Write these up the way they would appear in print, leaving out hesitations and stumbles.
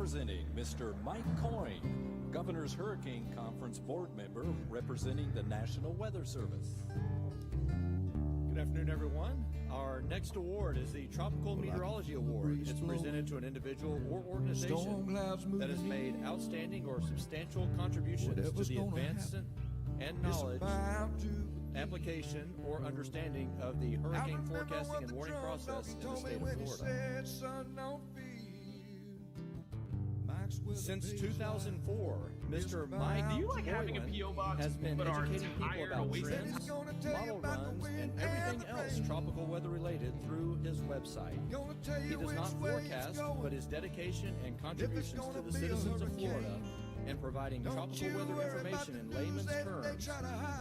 presenting Mr. Mike Coyne, Governor's Hurricane Conference board member representing the National Weather Service. Good afternoon, everyone. Our next award is the Tropical Meteorology Award. It's presented to an individual or organization that has made outstanding or substantial contributions to the advancement and knowledge, application, or understanding of the hurricane forecasting and warning process in the state of Florida. Since 2004, Mr. Mike Boylan has been educating people about trends, model runs, and everything else tropical weather related through his website. He does not forecast, but his dedication and contributions to the citizens of Florida and providing tropical weather information in layman's terms,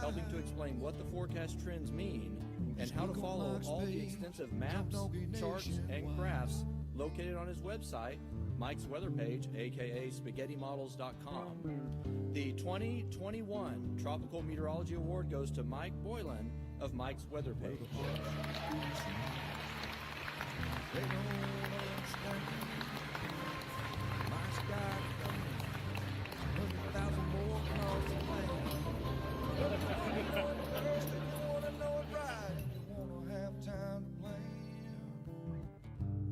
helping to explain what the forecast trends mean, and how to follow all the extensive maps, charts, and graphs located on his website, Mike's weather page, aka spaghettimodels.com. The 2021 Tropical Meteorology Award goes to Mike Boylan of Mike's weather page.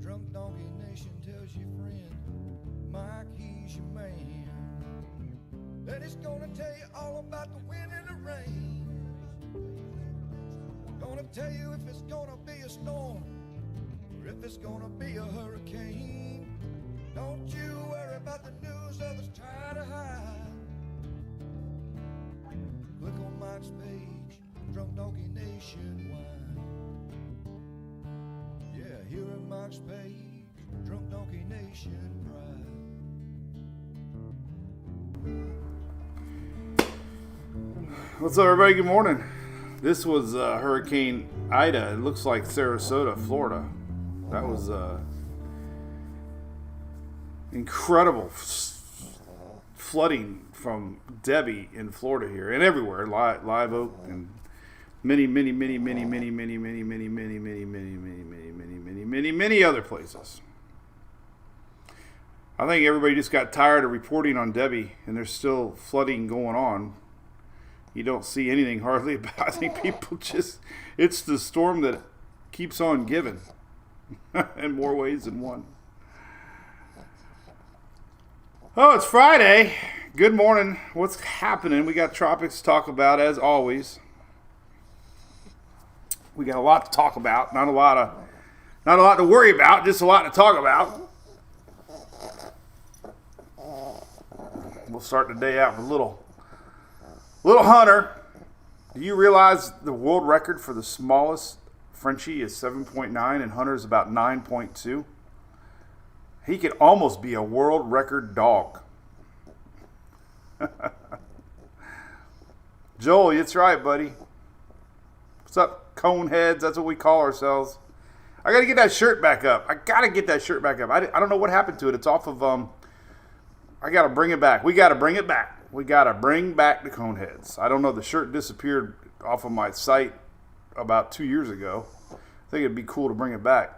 Drunk Donkey Nation tells your friend Mike, he's your man. And he's gonna tell you all about the wind and the rain. Gonna tell you if it's gonna be a storm or if it's gonna be a hurricane. Don't you worry about the news others try to hide. Click on Mike's page, Drunk Donkey Nationwide. Yeah, here at Mike's page, Drunk Donkey Nation Pride. What's up, everybody? Good morning. This was Hurricane Ida. It looks like Sarasota, Florida. That was incredible flooding from Debbie in Florida here and everywhere. Live Oak and many other places. I think everybody just got tired of reporting on Debbie, and there's still flooding going on. You don't see anything hardly about. I think people it's the storm that keeps on giving in more ways than one. Oh, it's Friday. Good morning. What's happening? We got tropics to talk about as always. We got a lot to talk about. Not a lot to worry about. Just a lot to talk about. We'll start the day out with a little Hunter. Do you realize the world record for the smallest Frenchie is 7.9 and Hunter is about 9.2? He could almost be a world record dog. Joel, that's right, buddy. What's up, cone heads? That's what we call ourselves. I got to get that shirt back up. I don't know what happened to it. It's off of, I got to bring it back. We got to bring it back. We got to bring back the cone heads. I don't know. The shirt disappeared off of my site about 2 years ago. I think it'd be cool to bring it back.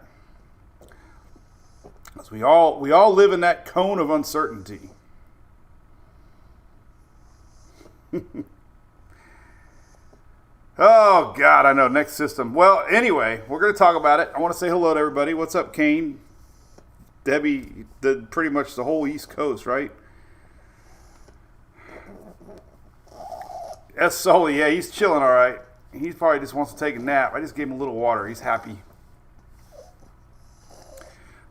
Because we all live in that cone of uncertainty. Oh, God, I know. Next system. Well, anyway, we're going to talk about it. I want to say hello to everybody. What's up, Kane? Debbie did pretty much the whole East Coast, right? S. Sully, yeah, he's chilling all right. He probably just wants to take a nap. I just gave him a little water. He's happy.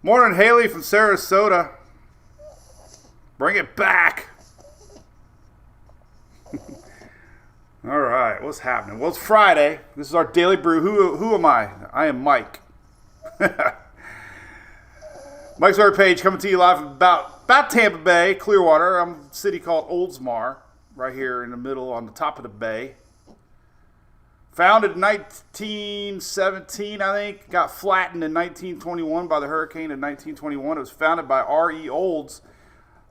Morning, Haley from Sarasota. Bring it back. All right, what's happening? Well, it's Friday. This is our Daily Brew. Who am I? I am Mike. Mike's weather page coming to you live from about Tampa Bay, Clearwater. I'm in a city called Oldsmar, right here in the middle on the top of the bay. Founded in 1917, I think. Got flattened in 1921 by the hurricane in 1921. It was founded by R.E. Olds,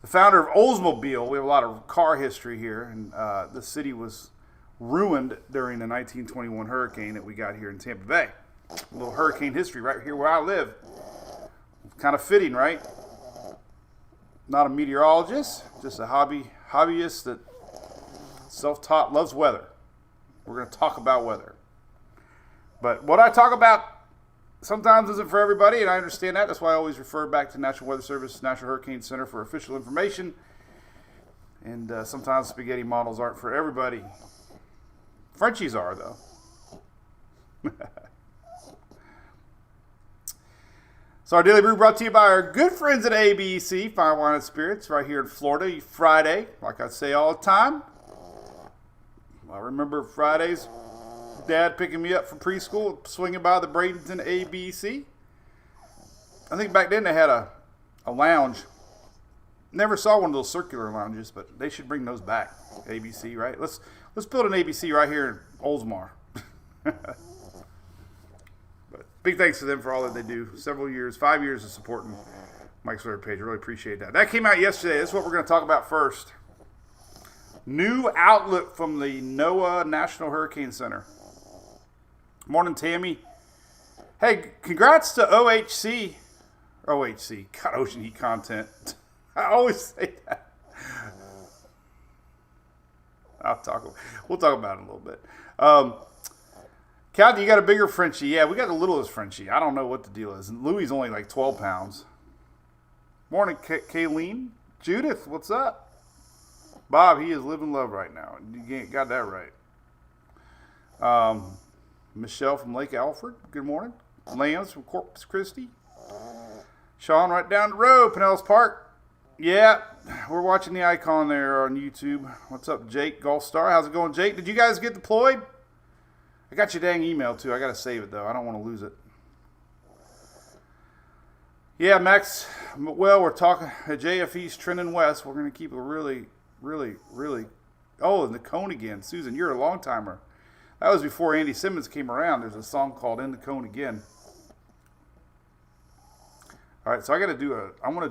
the founder of Oldsmobile. We have a lot of car history here. And the city was ruined during the 1921 hurricane that we got here in Tampa Bay. A little hurricane history right here where I live. Kind of fitting, right? Not a meteorologist, just a hobbyist that self-taught, loves weather. We're going to talk about weather. But what I talk about sometimes isn't for everybody, and I understand that. That's why I always refer back to National Weather Service, National Hurricane Center for official information. And sometimes spaghetti models aren't for everybody. Frenchies are, though. So our Daily Brew brought to you by our good friends at ABC, Fine Wine and Spirits, right here in Florida. Friday, like I say all the time. I remember Fridays, Dad picking me up from preschool, swinging by the Bradenton ABC. I think back then they had a lounge. Never saw one of those circular lounges, but they should bring those back. ABC, right? Let's build an ABC right here in Oldsmar. But big thanks to them for all that they do. 5 years of supporting Mike's Weather Page. I really appreciate that. That came out yesterday. That's what we're going to talk about first. New outlook from the NOAA National Hurricane Center. Morning, Tammy. Hey, congrats to OHC. God, Ocean Heat Content. I always say that. We'll talk about it in a little bit. Cal, you got a bigger Frenchie. Yeah, we got the littlest Frenchie. I don't know what the deal is. And Louis is only like 12 pounds. Morning, Kayleen. Judith, what's up? Bob, he is living love right now. You got that right. Michelle from Lake Alfred, good morning. Lance from Corpus Christi. Sean right down the road, Pinellas Park. Yeah, we're watching the icon there on YouTube. What's up, Jake Golfstar? How's it going, Jake? Did you guys get deployed? I got your dang email, too. I got to save it, though. I don't want to lose it. Yeah, Max. Well, we're talking JFE's trending west. We're going to keep a really... Oh, and the cone again. Susan, you're a long timer. That was before Andy Simmons came around. There's a song called In the Cone Again. All right, so I want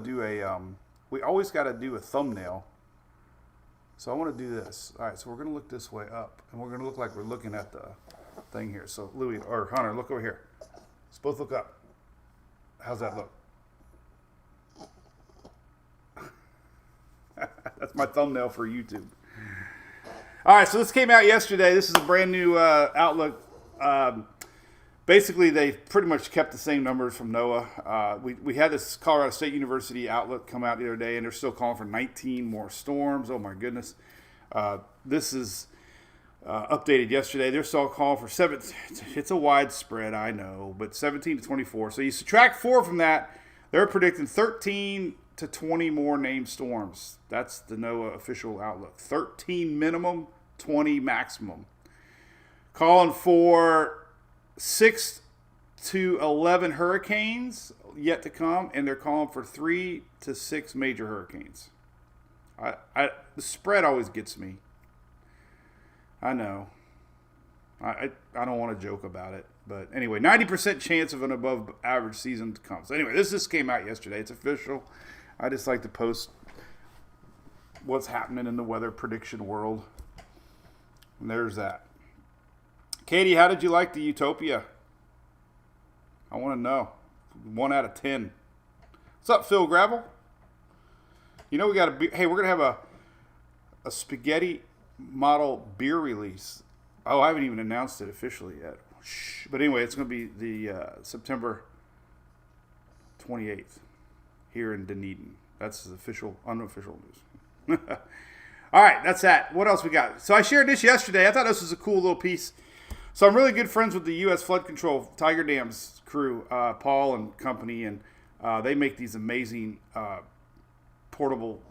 to do a, we always got to do a thumbnail. So I want to do this. All right, so we're going to look this way up. And we're going to look like we're looking at the thing here. So Louis, or Hunter, look over here. Let's both look up. How's that look? That's my thumbnail for YouTube. All right, so this came out yesterday. This is a brand new outlook. Basically, they pretty much kept the same numbers from NOAA. We had this Colorado State University outlook come out the other day, and they're still calling for 19 more storms. Oh, my goodness. This is updated yesterday. They're still calling for 7. It's a wide spread, I know, but 17 to 24. So you subtract 4 from that, they're predicting 13 to 20 more named storms. That's the NOAA official outlook. 13 minimum, 20 maximum. Calling for 6 to 11 hurricanes yet to come, and they're calling for 3 to 6 major hurricanes. The spread always gets me. I know. I don't want to joke about it. But anyway, 90% chance of an above average season to come. So anyway, this came out yesterday. It's official. I just like to post what's happening in the weather prediction world. And there's that. Katie, how did you like the Utopia? I want to know. 1 out of 10. What's up, Phil Gravel? You know, we're going to have a spaghetti model beer release. Oh, I haven't even announced it officially yet. Shh. But anyway, it's going to be the September 28th here in Dunedin. That's the unofficial news. All right, that's that. What else we got? So I shared this yesterday. I thought this was a cool little piece. So I'm really good friends with the U.S. Flood Control Tiger Dams crew, Paul and company, and they make these amazing portable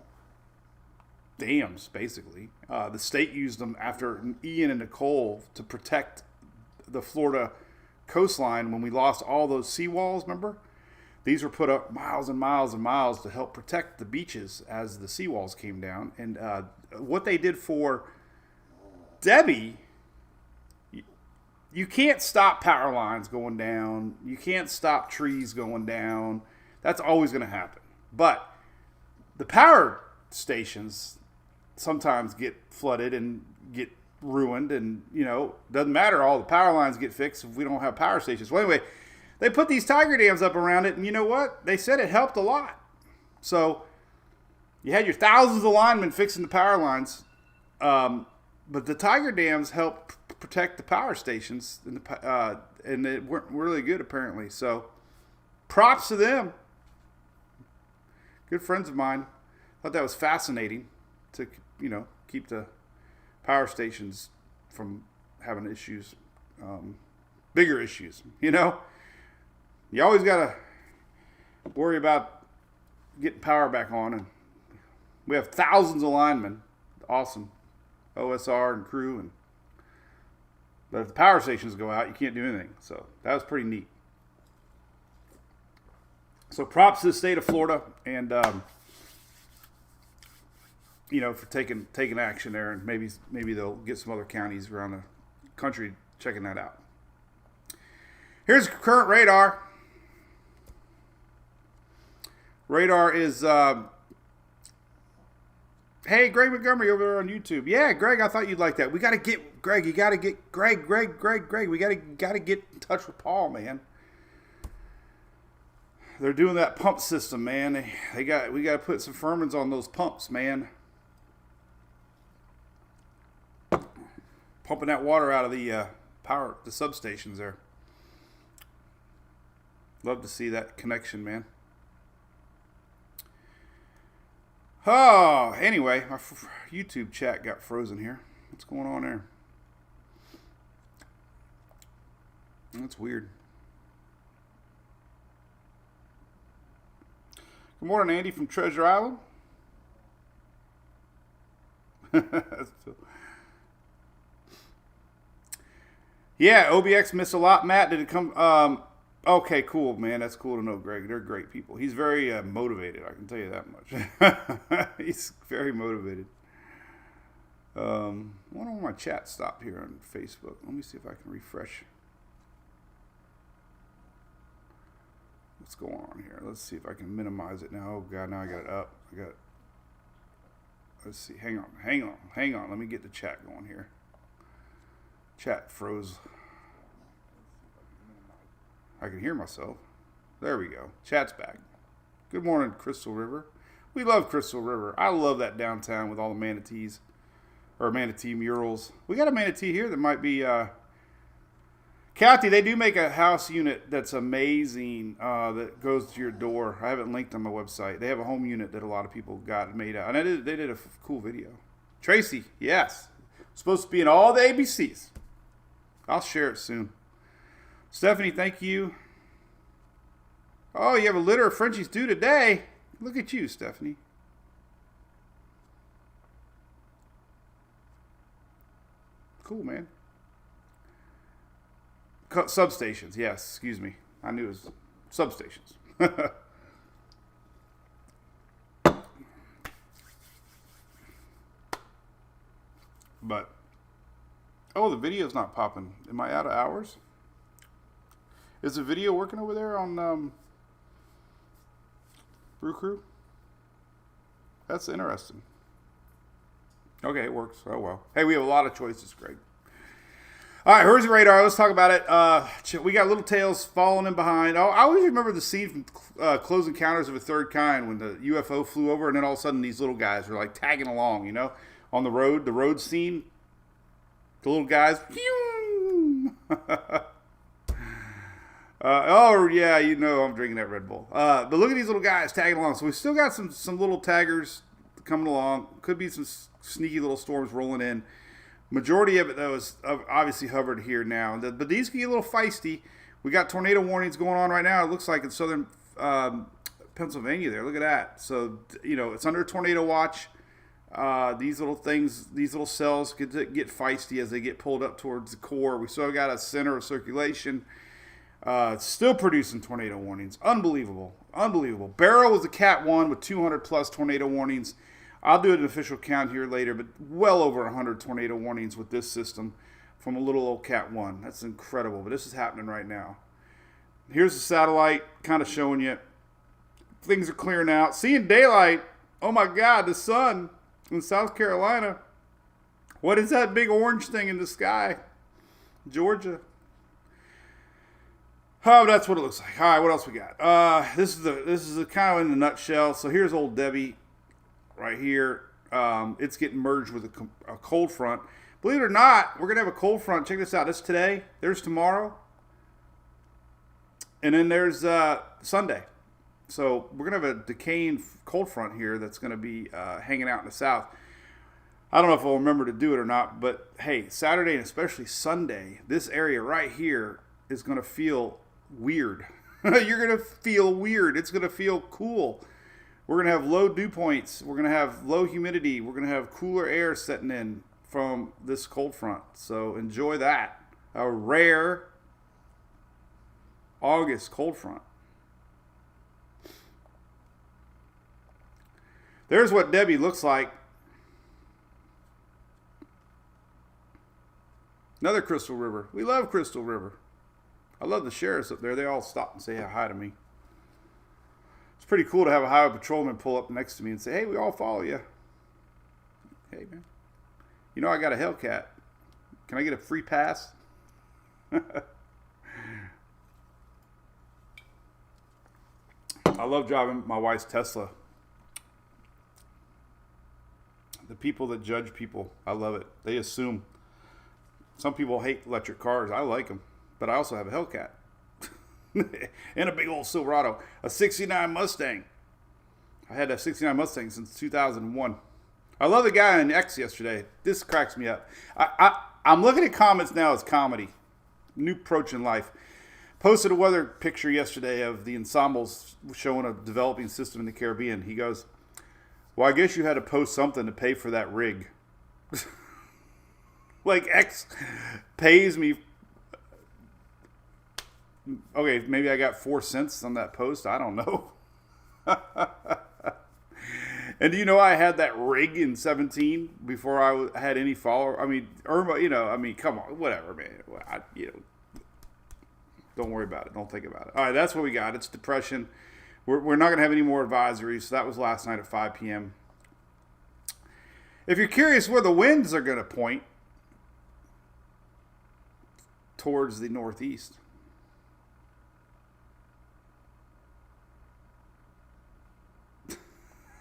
dams, basically. The state used them after Ian and Nicole to protect the Florida coastline when we lost all those seawalls, remember? These were put up miles and miles and miles to help protect the beaches as the seawalls came down. And what they did for Debbie, you can't stop power lines going down. You can't stop trees going down. That's always going to happen. But the power stations sometimes get flooded and get ruined, and doesn't matter, all the power lines get fixed if we don't have power stations. Well, anyway, they put these tiger dams up around it, and you know what? They said it helped a lot. So You had your thousands of linemen fixing the power lines, but the Tiger dams help protect the power stations, and they weren't really good apparently. So, props to them. Good friends of mine. Thought that was fascinating to keep the power stations from having issues, bigger issues. You always gotta worry about getting power back on, and we have thousands of linemen. Awesome. OSR and crew, but if the power stations go out, you can't do anything. So that was pretty neat. So props to the state of Florida, and for taking action there, and maybe they'll get some other counties around the country checking that out. Here's current radar. Radar is hey, Greg Montgomery over there on YouTube. Yeah, Greg, I thought you'd like that. We got to get Greg. You got to get Greg. We got to get in touch with Paul, man. They're doing that pump system, man. We got to put some Furmans on those pumps, man. Pumping that water out of the substations there. Love to see that connection, man. Oh, anyway, my YouTube chat got frozen here. What's going on there? That's weird. Good morning, Andy from Treasure Island. Yeah, OBX missed a lot. Matt, did it come? Okay, cool, man. That's cool to know, Greg. They're great people. He's very motivated. I can tell you that much. He's very motivated. Why don't my chat stop here on Facebook? Let me see if I can refresh. What's going on here? Let's see if I can minimize it now. Oh, God, now I got it up. Let's see. Hang on. Let me get the chat going here. Chat froze. I can hear myself. There we go. Chat's back. Good morning, Crystal River. We love Crystal River. I love that downtown with all the manatees. Or manatee murals. We got a manatee here that might be... Kathy, they do make a house unit that's amazing that goes to your door. I haven't linked on my website. They have a home unit that a lot of people got made out. And they did a cool video. Tracy, yes. Supposed to be in all the ABCs. I'll share it soon. Stephanie, thank you. Oh, you have a litter of Frenchies due today. Look at you, Stephanie. Cool, man. Substations, yes, excuse me. I knew it was substations. But, oh, the video's not popping. Am I out of hours? Is the video working over there on Brew Crew? That's interesting. Okay, it works. Oh, well. Hey, we have a lot of choices, Greg. All right, here's the radar. Let's talk about it. We got little tails falling in behind. I always remember the scene from Close Encounters of a Third Kind when the UFO flew over, and then all of a sudden these little guys were like tagging along, on the road scene. The little guys. Oh, yeah, I'm drinking that Red Bull. But look at these little guys tagging along. So we still got some little taggers coming along. Could be some sneaky little storms rolling in. Majority of it, though, is obviously hovered here now. But these can get a little feisty. We got tornado warnings going on right now. It looks like in southern Pennsylvania there. Look at that. So, it's under tornado watch. These little cells get feisty as they get pulled up towards the core. We still got a center of circulation. Still producing tornado warnings. Unbelievable. Barrow was a Cat 1 with 200 plus tornado warnings. I'll do an official count here later, but well over 100 tornado warnings with this system from a little old Cat 1. That's incredible, but this is happening right now. Here's the satellite kind of showing you. Things are clearing out. Seeing daylight. Oh my God, the sun in South Carolina. What is that big orange thing in the sky? Georgia. Oh, that's what it looks like. All right, what else we got? This is kind of in a nutshell. So here's old Debbie. right here. It's getting merged with a cold front. Believe it or not, we're going to have a cold front. Check this out. This is today. There's tomorrow. And then there's Sunday. So we're going to have a decaying cold front here that's going to be hanging out in the south. I don't know if we'll remember to do it or not, but hey, Saturday and especially Sunday, this area right here is going to feel weird. You're going to feel weird. It's going to feel cool. We're going to have low dew points. We're going to have low humidity. We're going to have cooler air setting in from this cold front. So enjoy that. A rare August cold front. There's what Debbie looks like. Another Crystal River. We love Crystal River. I love the sheriffs up there. They all stop and say hi to me. It's pretty cool to have a highway patrolman pull up next to me and say, hey, we all follow you. Hey, man. You know I got a Hellcat. Can I get a free pass? I love driving my wife's Tesla. The people that judge people, I love it. They assume. Some people hate electric cars. I like them. But I also have a Hellcat. And a big old Silverado. A 69 Mustang. I had a 69 Mustang since 2001. I love the guy in X yesterday. This cracks me up. I'm looking at comments now as comedy. New approach in life. Posted a weather picture yesterday of the ensembles showing a developing system in the Caribbean. He goes, well, I guess you had to post something to pay for that rig. Like X pays me. Okay, maybe I got 4 cents on that post. I don't know. And do you know I had that rig in 17 before I had any follower? I mean, Irma, come on, whatever, man. Don't worry about it. Don't think about it. All right, that's what we got. It's depression. We're not going to have any more advisories. So that was last night at 5 p.m. If you're curious where the winds are going to point, towards the northeast.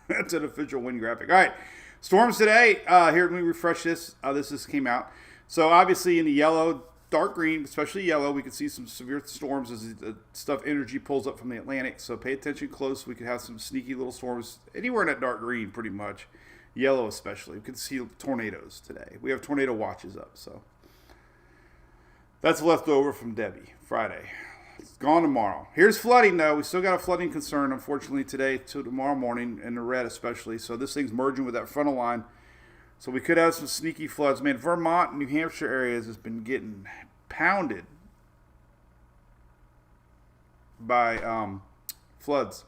That's an official wind graphic. All right, storms today. Here, let me refresh this. This came out. So obviously in the yellow, dark green, especially yellow, we could see some severe storms as the stuff energy pulls up from the Atlantic. So pay attention close. We could have some sneaky little storms anywhere in that dark green, pretty much. Yellow especially. We could see tornadoes today. We have tornado watches up. So that's left over from Debbie Friday. It's gone tomorrow. Here's flooding, though. We still got a flooding concern, unfortunately, today to tomorrow morning, in the red especially. So this thing's merging with that frontal line. So we could have some sneaky floods. Man, Vermont and New Hampshire areas has been getting pounded by floods.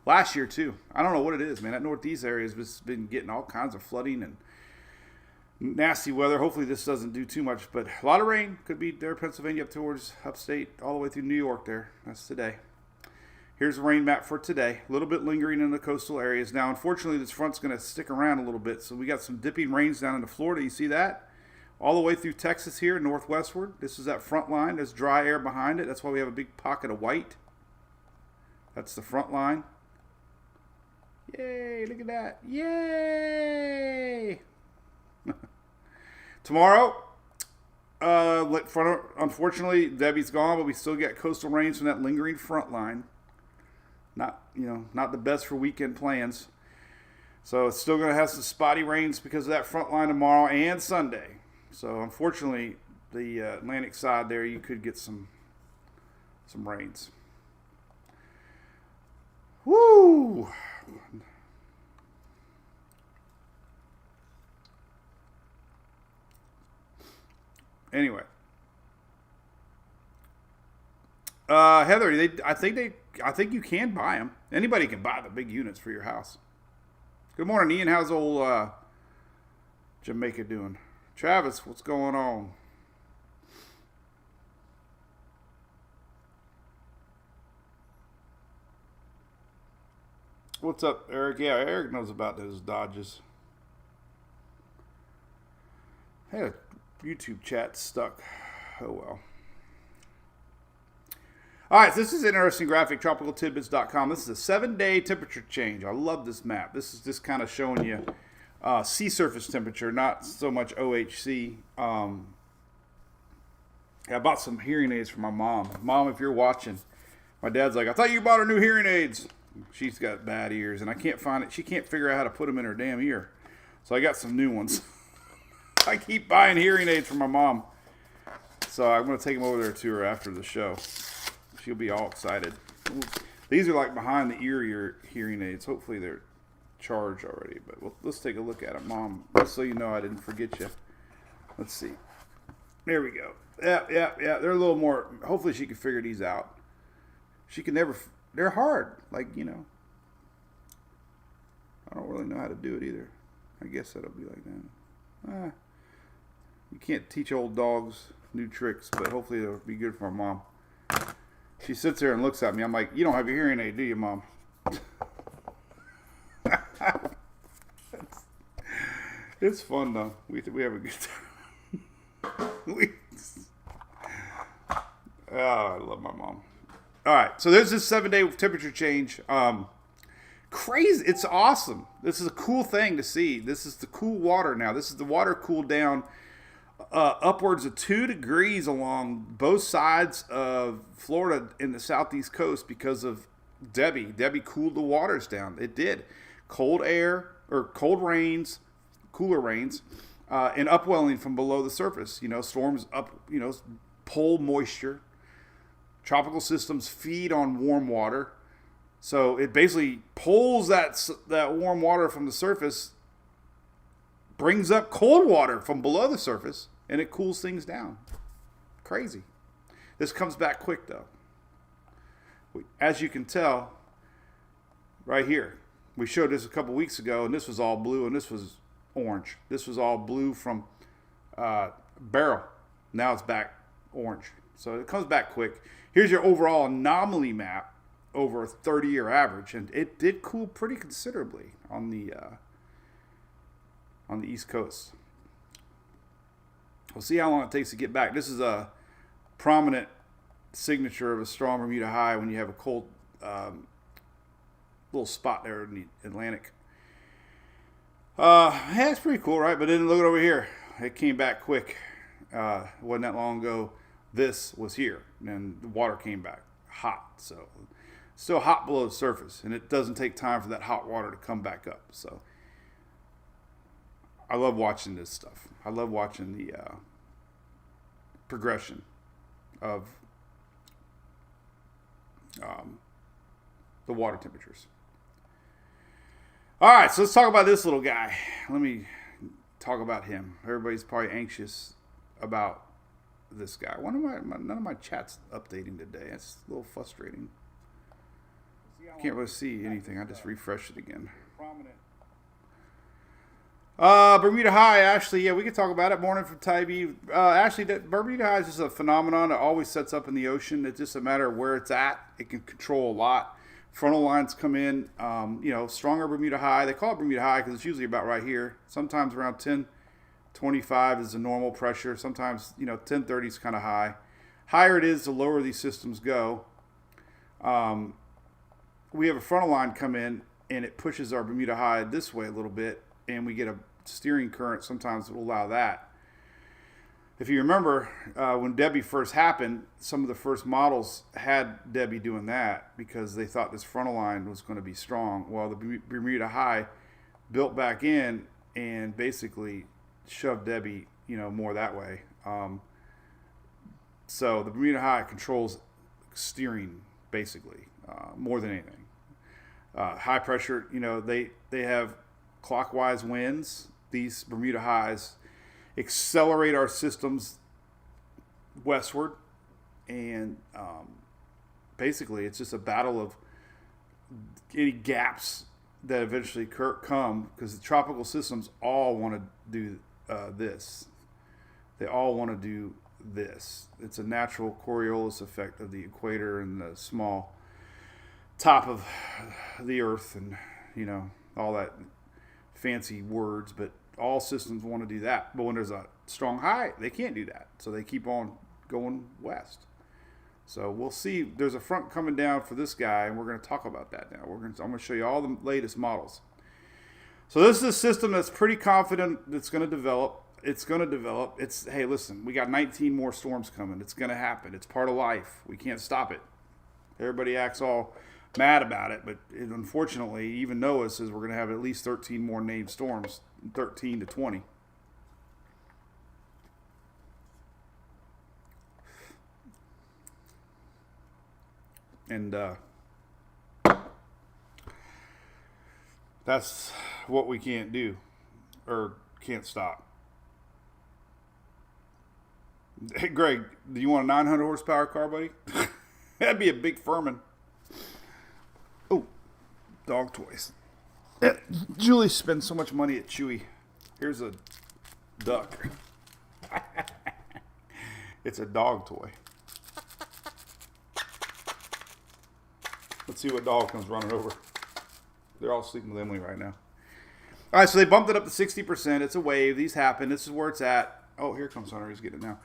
Last year, too. I don't know what it is, man. That northeast area has been getting all kinds of flooding and nasty weather. Hopefully this doesn't do too much, but a lot of rain could be there, Pennsylvania up towards upstate, all the way through New York there. That's today. Here's the rain map for today. A little bit lingering in the coastal areas. Now, unfortunately, this front's going to stick around a little bit, so we got some dipping rains down into Florida. You see that? All the way through Texas here, northwestward. This is that front line. There's dry air behind it. That's why we have a big pocket of white. That's the front line. Yay, look at that. Yay! Tomorrow, unfortunately, Debbie's gone, but we still get coastal rains from that lingering front line. Not the best for weekend plans. So it's still going to have some spotty rains because of that front line tomorrow and Sunday. So unfortunately, the Atlantic side there, you could get some rains. Woo! Anyway, Heather, I think you can buy them. Anybody can buy the big units for your house. Good morning, Ian. How's old Jamaica doing? Travis, what's going on? What's up, Eric? Yeah, Eric knows about those Dodges. Hey, YouTube chat stuck. Oh well. All right, so this is an interesting graphic, tropicaltidbits.com. This is a 7-day temperature change. I love this map. This is just kind of showing you sea surface temperature, not so much OHC. I bought some hearing aids for my mom. Mom, if you're watching, my dad's like, I thought you bought her new hearing aids. She's got bad ears, and I can't find it. She can't figure out how to put them in her damn ear. So I got some new ones. I keep buying hearing aids for my mom. So I'm going to take them over there to her after the show. She'll be all excited. These are like behind the ear hearing aids. Hopefully they're charged already. But let's take a look at them, Mom. Just so you know I didn't forget you. Let's see. There we go. Yeah. They're a little more. Hopefully she can figure these out. She can never. They're hard. Like, I don't really know how to do it either. I guess that'll be like that. You can't teach old dogs new tricks, but hopefully it'll be good for my mom. She sits there and looks at me. I'm like, you don't have your hearing aid, do you, Mom? It's fun, though. We have a good time. I love my mom. All right, so there's this 7-day temperature change. Crazy. It's awesome. This is a cool thing to see. This is the cool water now. This is the water cooled down upwards of 2 degrees along both sides of Florida in the southeast coast because of Debbie. Debbie cooled the waters down. It did. Cold air or cold rains, cooler rains, and upwelling from below the surface. Storms up, pull moisture. Tropical systems feed on warm water. So it basically pulls that warm water from the surface, brings up cold water from below the surface, and it cools things down. Crazy. This comes back quick, though. As you can tell, right here, we showed this a couple weeks ago, and this was all blue, and this was orange. This was all blue from Barrel. Now it's back orange. So it comes back quick. Here's your overall anomaly map over a 30-year average, and it did cool pretty considerably on the East Coast. We'll see how long it takes to get back. This is a prominent signature of a strong Bermuda high when you have a cold little spot there in the Atlantic. Yeah, it's pretty cool, right? But then look at over here. It came back quick. It wasn't that long ago. This was here, and the water came back hot. So still hot below the surface, and it doesn't take time for that hot water to come back up. So I love watching this stuff. I love watching the progression of the water temperatures. All right, so let's talk about this little guy. Let me talk about him. Everybody's probably anxious about this guy. None of my chat's updating today. It's a little frustrating. Can't really see anything. I just refreshed it again. Bermuda High, Ashley. Yeah, we can talk about it. Morning from Tybee. Ashley, Bermuda High is just a phenomenon. It always sets up in the ocean. It's just a matter of where it's at. It can control a lot. Frontal lines come in, stronger Bermuda High. They call it Bermuda High because it's usually about right here. Sometimes around 1025 is the normal pressure. Sometimes, 1030 is kind of high. Higher it is, the lower these systems go. We have a frontal line come in, and it pushes our Bermuda High this way a little bit, and we get a steering current. Sometimes it will allow that. If you remember, when Debbie first happened, some of the first models had Debbie doing that because they thought this frontal line was going to be strong. Well, the Bermuda High built back in and basically shoved Debbie, more that way. So the Bermuda High controls steering, basically, more than anything. High pressure, they have clockwise winds. These Bermuda Highs accelerate our systems westward, and basically it's just a battle of any gaps that eventually come, because the tropical systems all want to do this. They all want to do this. It's a natural Coriolis effect of the equator and the small top of the earth, and all that fancy words, but all systems want to do that. But when there's a strong high, they can't do that. So they keep on going west. So we'll see. There's a front coming down for this guy, and we're going to talk about that now. I'm going to show you all the latest models. So this is a system that's pretty confident it's going to develop. It's going to develop. Hey, listen, we got 19 more storms coming. It's going to happen. It's part of life. We can't stop it. Everybody acts all mad about it, but unfortunately, even NOAA says we're going to have at least 13 more named storms, 13 to 20. And that's what we can't do or can't stop. Hey, Greg, do you want a 900 horsepower car, buddy? That'd be a big Furman. Oh, dog toys. Julie spends so much money at Chewy. Here's a duck. It's a dog toy. Let's see what dog comes running over. They're all sleeping with Emily right now. All right, so they bumped it up to 60%. It's a wave. These happen. This is where it's at. Oh, here comes Hunter. He's getting it now.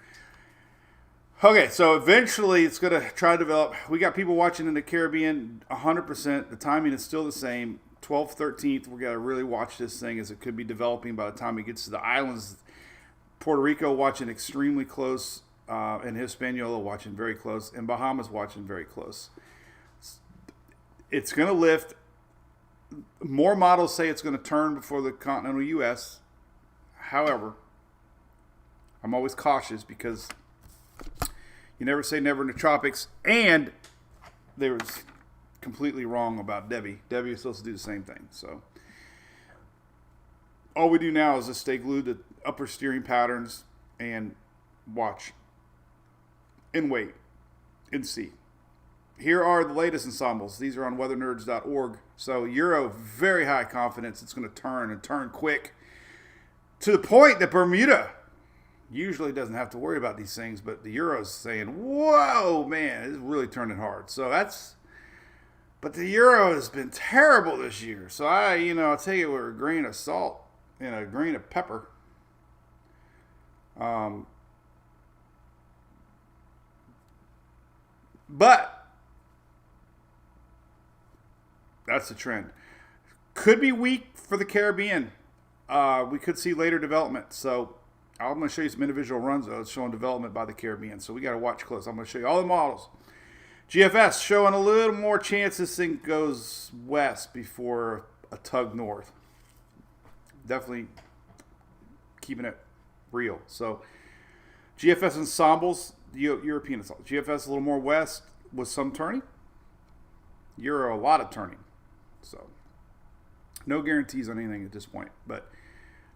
Okay, so eventually it's going to try to develop. We got people watching in the Caribbean 100%. The timing is still the same. 12th, 13th, we got to really watch this thing as it could be developing by the time it gets to the islands. Puerto Rico watching extremely close, and Hispaniola watching very close, and Bahamas watching very close. It's going to lift. More models say it's going to turn before the continental U.S. However, I'm always cautious because you never say never in the tropics. And they were completely wrong about Debbie. Debbie is supposed to do the same thing. So all we do now is just stay glued to upper steering patterns and watch and wait and see. Here are the latest ensembles. These are on weathernerds.org. So Euro, very high confidence. It's going to turn and turn quick to the point that Bermuda usually doesn't have to worry about these things, but the Euro's saying, whoa, man, it's really turning hard. So but the Euro has been terrible this year. So I'll take it with a grain of salt and a grain of pepper. But that's the trend. Could be weak for the Caribbean. We could see later development. So I'm going to show you some individual runs, though, showing development by the Caribbean. So we got to watch close. I'm going to show you all the models. GFS showing a little more chance this thing goes west before a tug north. Definitely keeping it real. So GFS ensembles, European ensembles. GFS a little more west with some turning. Euro a lot of turning. So no guarantees on anything at this point. But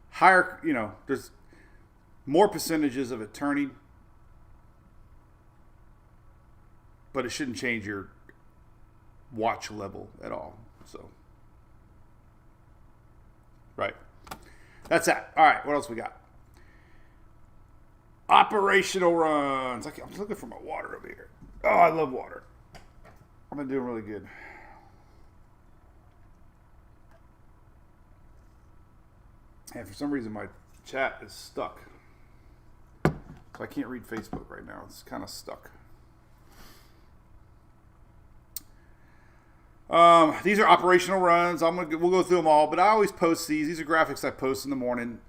higher, there's more percentages of it turning. But it shouldn't change your watch level at all. So, right. That's that. All right, what else we got? Operational runs. I'm looking for my water over here. Oh, I love water. I've been doing really good. And for some reason, my chat is stuck. So I can't read Facebook right now. It's kind of stuck. These are operational runs. We'll go through them all, but I always post these. These are graphics I post in the morning.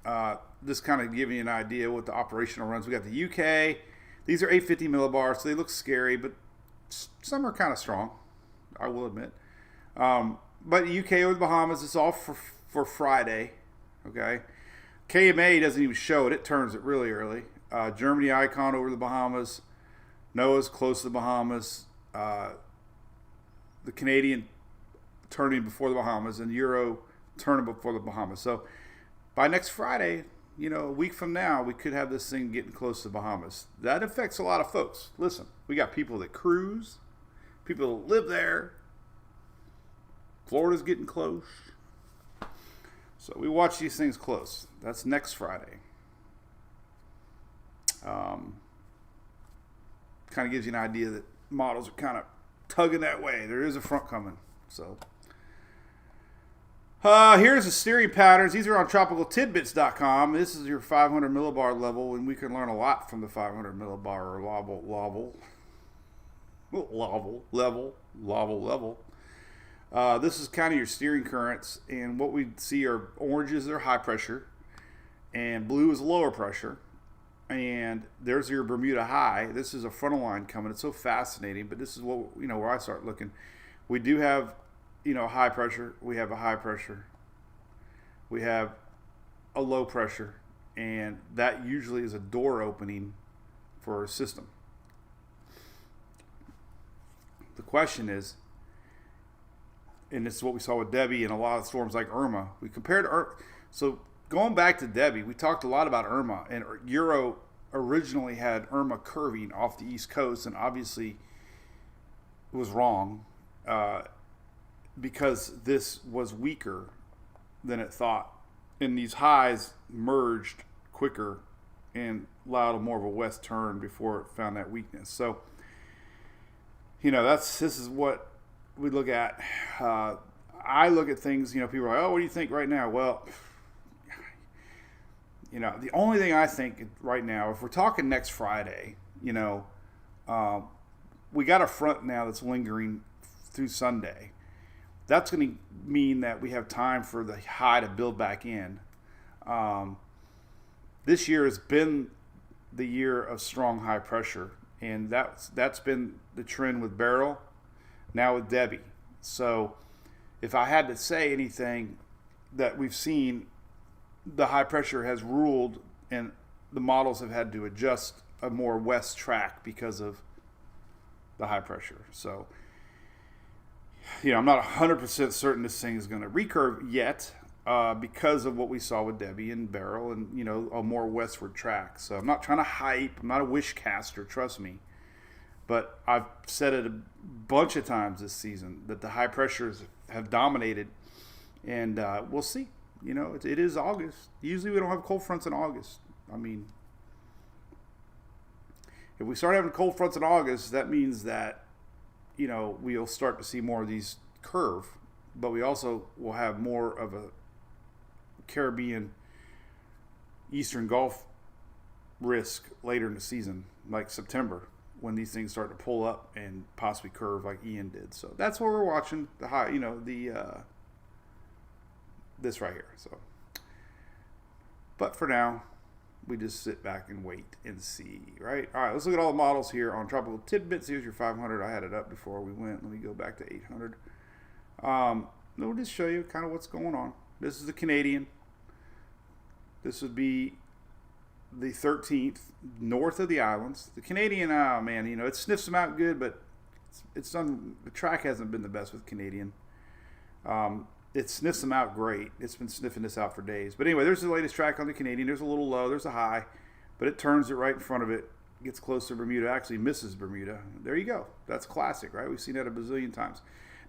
Just kind of giving you an idea what the operational runs. We got the UK. These are 850 millibars, so they look scary, but some are kind of strong, I will admit. But UK or the Bahamas, it's all for Friday. Okay. KMA doesn't even show it. It turns it really early. Germany icon over the Bahamas. NOAA's close to the Bahamas. The Canadian turning before the Bahamas, and Euro turning before the Bahamas. So by next Friday, a week from now, we could have this thing getting close to the Bahamas. That affects a lot of folks. Listen, we got people that cruise, people that live there. Florida's getting close. So we watch these things close. That's next Friday. Kind of gives you an idea that models are kind of tugging that way. There is a front coming. So here's the steering patterns. These are on tropicaltidbits.com. This is your 500 millibar level, and we can learn a lot from the 500 millibar level. level. This is kind of your steering currents, and what we see are oranges are high pressure, and blue is lower pressure, and there's your Bermuda high. This is a frontal line coming. It's so fascinating, but this is what, where I start looking. We do have, high pressure. We have a high pressure. We have a low pressure, and that usually is a door opening for a system. The question is, and this is what we saw with Debbie and a lot of storms like Irma. We compared so going back to Debbie, we talked a lot about Irma, and Euro originally had Irma curving off the East Coast, and obviously it was wrong because this was weaker than it thought. And these highs merged quicker and allowed more of a west turn before it found that weakness. So, this is what we look at. I look at things, people are like, oh, what do you think right now? Well, the only thing I think right now, if we're talking next Friday, we got a front now that's lingering through Sunday. That's going to mean that we have time for the high to build back in. This year has been the year of strong high pressure, and that's been the trend with Beryl, now with Debbie. So if I had to say anything that we've seen, the high pressure has ruled, and the models have had to adjust a more west track because of the high pressure. So, I'm not 100% certain this thing is going to recurve yet because of what we saw with Debbie and Beryl and, a more westward track. So I'm not trying to hype. I'm not a wish caster, trust me. But I've said it a bunch of times this season that the high pressures have dominated, and we'll see. It is August. Usually we don't have cold fronts in August. I mean, if we start having cold fronts in August, that means that, we'll start to see more of these curve, but we also will have more of a Caribbean Eastern Gulf risk later in the season, like September, when these things start to pull up and possibly curve like Ian did. So that's what we're watching, the high, this right here. So, but for now, we just sit back and wait and see, right? All right, let's look at all the models here on Tropical Tidbits. Here's your 500. I had it up before we went. Let me go back to 800. We'll just show you kind of what's going on. This is the Canadian. This would be the 13th, north of the islands. The Canadian, it sniffs them out good, but it's done. The track hasn't been the best with Canadian. It sniffs them out great. It's been sniffing this out for days. But anyway, there's the latest track on the Canadian. There's a little low. There's a high. But it turns it right in front of it. Gets close to Bermuda. Actually misses Bermuda. There you go. That's classic, right? We've seen that a bazillion times.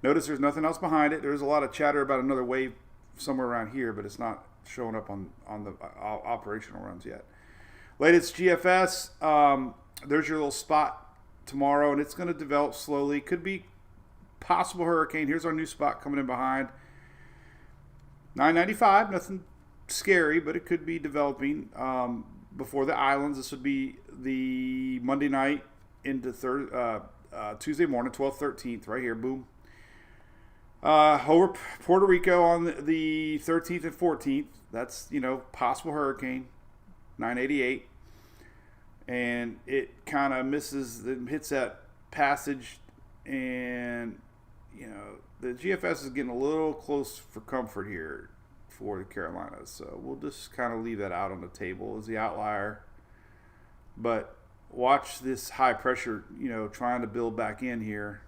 Notice there's nothing else behind it. There's a lot of chatter about another wave somewhere around here, but it's not showing up on the operational runs yet. Latest GFS. There's your little spot tomorrow, and it's going to develop slowly. Could be possible hurricane. Here's our new spot coming in behind. 995, nothing scary, but it could be developing before the islands. This would be the Monday night into Tuesday morning, 12th, 13th, right here, boom. Over Puerto Rico on the 13th and 14th. That's, possible hurricane, 988. And it kind of hits that passage, and, the GFS is getting a little close for comfort here for the Carolinas. So we'll just kind of leave that out on the table as the outlier. But watch this high pressure, trying to build back in here.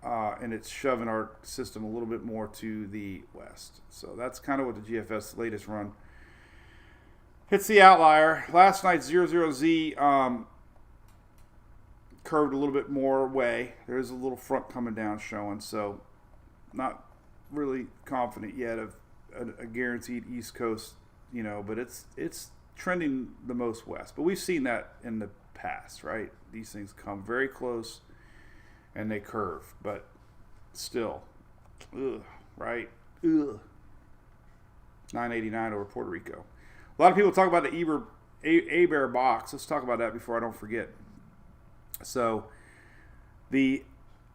And it's shoving our system a little bit more to the west. So that's kind of what the GFS latest run. It's the outlier. Last night's 00Z curved a little bit more way. There's a little front coming down showing, so not really confident yet of a guaranteed East Coast, but it's trending the most west. But we've seen that in the past, right? These things come very close and they curve, but still, right? 989 over Puerto Rico. A lot of people talk about the Hebert Box. Let's talk about that before I don't forget. So The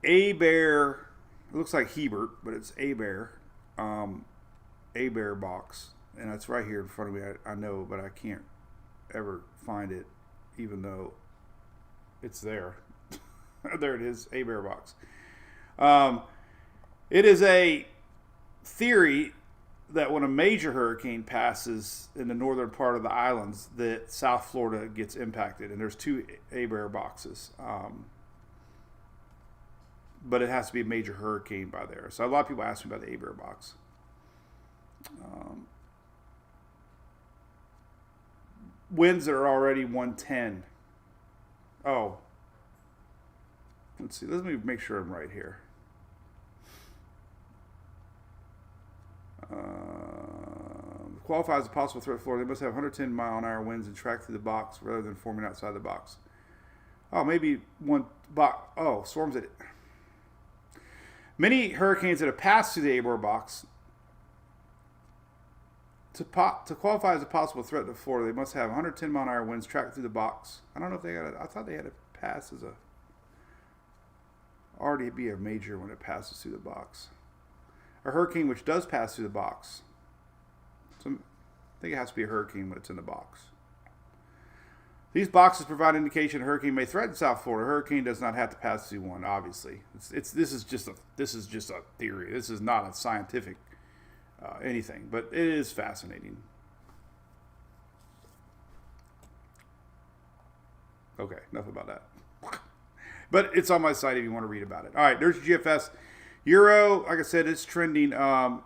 Hebert, it looks like Hebert, but it's Hebert Box, and it's right here in front of me. I know, but I can't ever find it, even though it's there. There it is, Hebert Box. It is a theory that when a major hurricane passes in the northern part of the islands, that South Florida gets impacted, and there's 2 Hebert boxes. But it has to be a major hurricane by there. So a lot of people ask me about the Hebert box. Winds that are already 110. Oh. Let's see. Let me make sure I'm right here. Qualifies as a possible threat to Florida. They must have 110 mile an hour winds and track through the box rather than forming outside the box. Oh, maybe one box. Oh, storms at it. Many hurricanes that have passed through the Hebert box, to qualify as a possible threat to Florida, they must have 110 mile an hour winds tracked through the box. I don't know if they got it. I thought they had to pass as already be a major when it passes through the box. A hurricane which does pass through the box. So I think it has to be a hurricane when it's in the box. These boxes provide indication a hurricane may threaten South Florida. A hurricane does not have to pass through one, obviously. This is just a theory. This is not a scientific anything, but it is fascinating. Okay, enough about that. But it's on my site if you want to read about it. All right, there's GFS. Euro, like I said, it's trending. Kind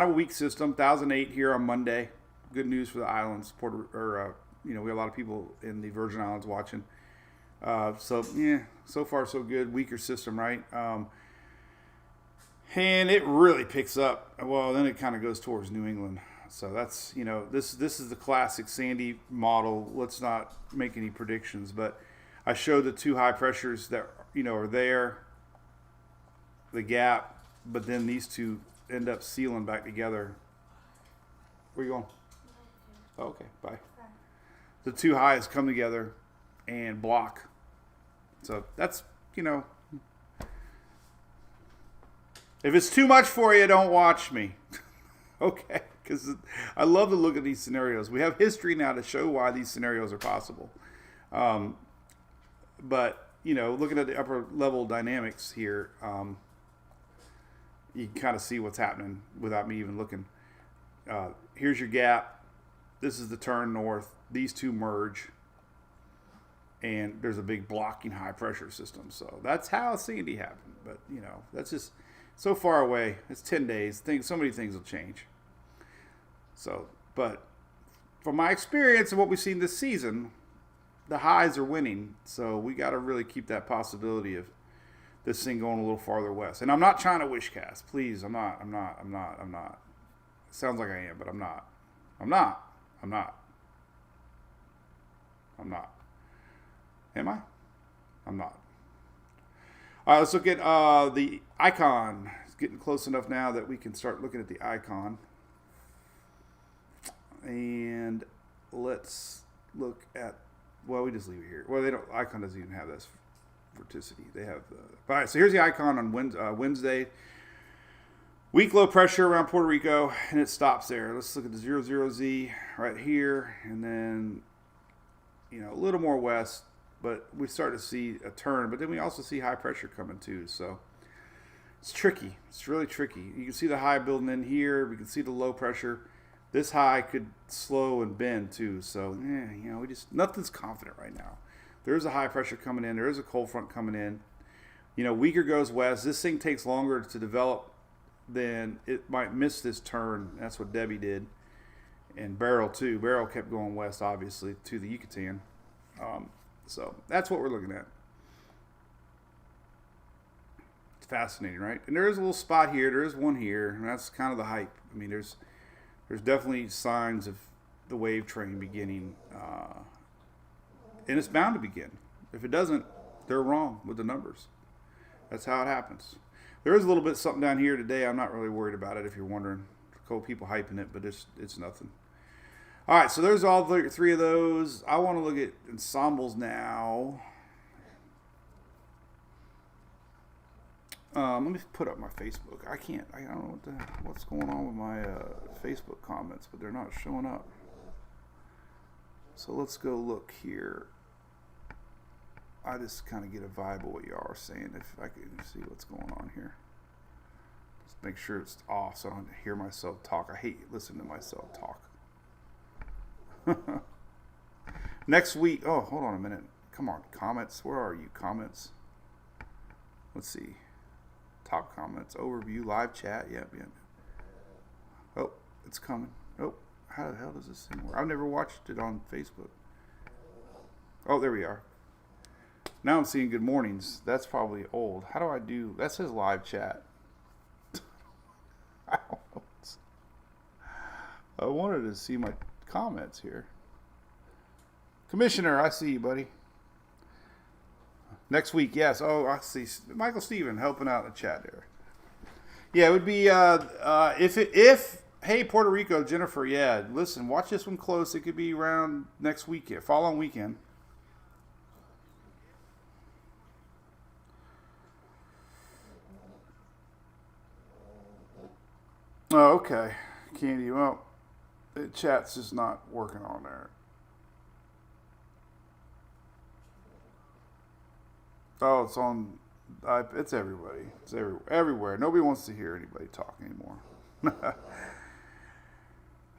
of a weak system. 1,008 here on Monday. Good news for the islands. We have a lot of people in the Virgin Islands watching. So far so good. Weaker system, right? And it really picks up. Well, then it kind of goes towards New England. So that's, this is the classic Sandy model. Let's not make any predictions, but I showed the 2 high pressures that, are there, the gap, but then these 2 end up sealing back together. Where you going? Oh, okay, bye. The 2 highs come together and block. So that's, if it's too much for you, don't watch me. Okay, because I love to look at these scenarios. We have history now to show why these scenarios are possible. But, looking at the upper level dynamics here, you can kind of see what's happening without me even looking. Here's your gap. This is the turn north. These 2 merge. And there's a big blocking high pressure system. So that's how Sandy happened. But, that's just so far away. It's 10 days. So many things will change. So, but from my experience and what we've seen this season, the highs are winning. So we got to really keep that possibility of this thing going a little farther west. And I'm not trying to wish cast. Please, I'm not. It sounds like I am, but I'm not. I'm not. Am I? I'm not. All right, let's look at the icon. It's getting close enough now that we can start looking at the icon. And let's look at, we just leave it here. Well, icon doesn't even have this vorticity. They have all right, so here's the icon on Wednesday. Weak low pressure around Puerto Rico, and it stops there. Let's look at the 00Z right here, and then, a little more west, but we start to see a turn, but then we also see high pressure coming too, so it's tricky. It's really tricky. You can see the high building in here. We can see the low pressure. This high could slow and bend too, so nothing's confident right now. There's a high pressure coming in. There is a cold front coming in. Weaker goes west. This thing takes longer to develop than it might miss this turn. That's what Debbie did. And Beryl too. Beryl kept going west, obviously, to the Yucatan. So that's what we're looking at. It's fascinating, right? And there is a little spot here. There is one here, and that's kind of the hype. I mean, there's definitely signs of the wave train beginning, and it's bound to begin. If it doesn't, they're wrong with the numbers. That's how it happens. There is a little bit something down here today. I'm not really worried about it if you're wondering. Cold people hyping it, but it's nothing. All right, so there's all three of those. I want to look at ensembles now. Let me put up my Facebook. I don't know what's going on with my Facebook comments, but they're not showing up. So let's go look here. I just kind of get a vibe of what y'all are saying if I can see what's going on here. Just make sure it's off so I don't hear myself talk. I hate listening to myself talk. Next week. Oh, hold on a minute. Come on, comments. Where are you, comments? Let's see. Top comments, overview, live chat. Yep. Oh, it's coming. Oh, how the hell does this thing work? I've never watched it on Facebook. Oh, there we are. Now I'm seeing good mornings. That's probably old. How do I do? That says live chat. I wanted to see my comments here. Commissioner, I see you, buddy. Next week, yes. Oh, I see. Michael Steven helping out in the chat there. Yeah, it would be hey, Puerto Rico, Jennifer. Yeah, listen, watch this one close. It could be around next weekend, following weekend. Oh, okay, Candy. Well, the chat's just not working on there. Oh, it's on. It's everybody. It's everywhere. Nobody wants to hear anybody talk anymore.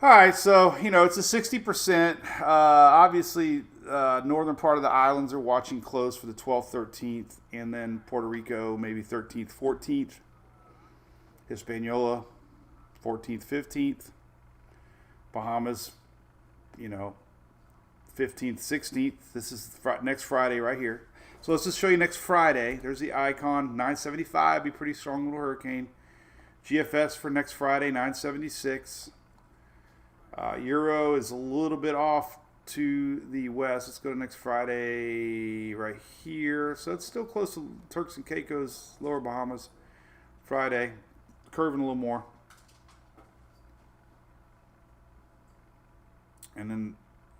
All right, so it's a 60%. Obviously, northern part of the islands are watching close for the 12th, 13th, and then Puerto Rico maybe 13th, 14th. Hispaniola, 14th, 15th. Bahamas, 15th, 16th. This is next Friday right here. So let's just show you next Friday. There's the icon, 975, be pretty strong little hurricane. GFS for next Friday, 976. Euro is a little bit off to the west. Let's go to next Friday right here. So it's still close to Turks and Caicos, Lower Bahamas. Friday, curving a little more. And then,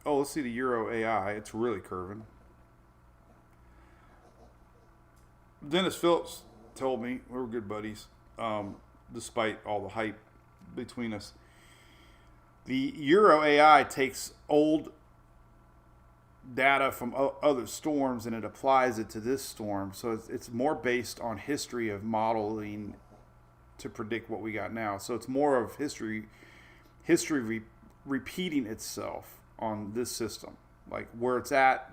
let's see the Euro AI. It's really curving. Dennis Phillips told me, we were good buddies, despite all the hype between us. The Euro AI takes old data from other storms and it applies it to this storm. So it's more based on history of modeling to predict what we got now. So it's more of history repeating itself on this system, like where it's at.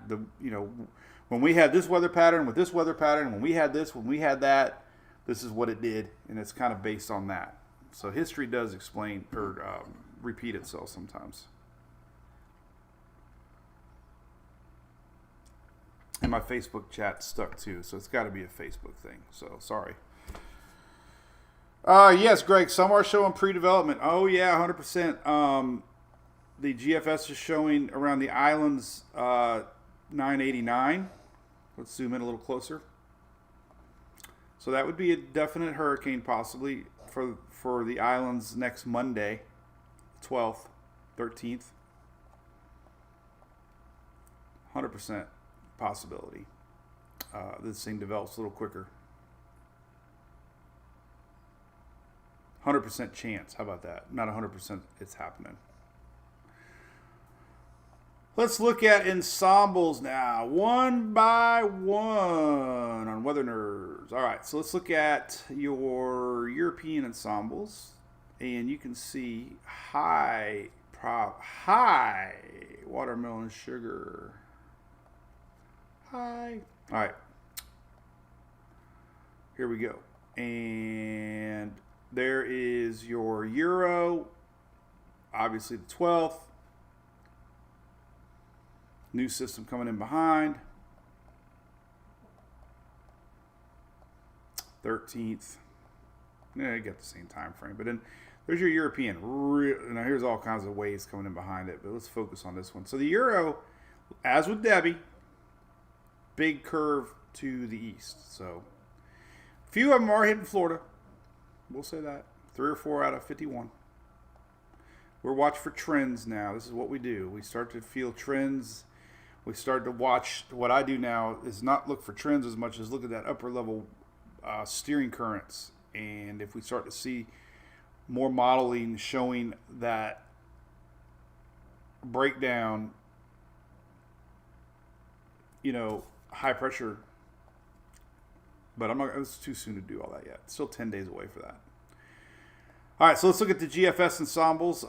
When we had this weather pattern with this weather pattern, when we had this, when we had that, this is what it did, and it's kind of based on that. So history does explain or repeat itself sometimes. And my Facebook chat stuck too, so it's got to be a Facebook thing. So sorry. Yes, Greg, some are showing pre-development. Oh yeah, 100%. The GFS is showing around the islands 989. Let's zoom in a little closer. So that would be a definite hurricane possibly for the islands next Monday, 12th, 13th. 100% possibility. This thing develops a little quicker. 100% chance. How about that? Not 100% it's happening. Let's look at ensembles now, one by one on Weather Nerds. All right, so let's look at your European ensembles, and you can see high watermelon sugar. High. All right, here we go, and there is your Euro, obviously the 12th. New system coming in behind. 13th. Yeah, you got the same time frame. But then there's your European. Now here's all kinds of waves coming in behind it. But let's focus on this one. So the Euro, as with Debbie, big curve to the east. So a few of them are hitting Florida. We'll say that. 3 or 4 out of 51. We're watching for trends now. This is what we do. We start to feel trends. We start to watch. What I do now is not look for trends as much as look at that upper level steering currents. And if we start to see more modeling showing that breakdown, high pressure. But it's too soon to do all that yet. Still 10 days away for that. All right, so let's look at the GFS ensembles.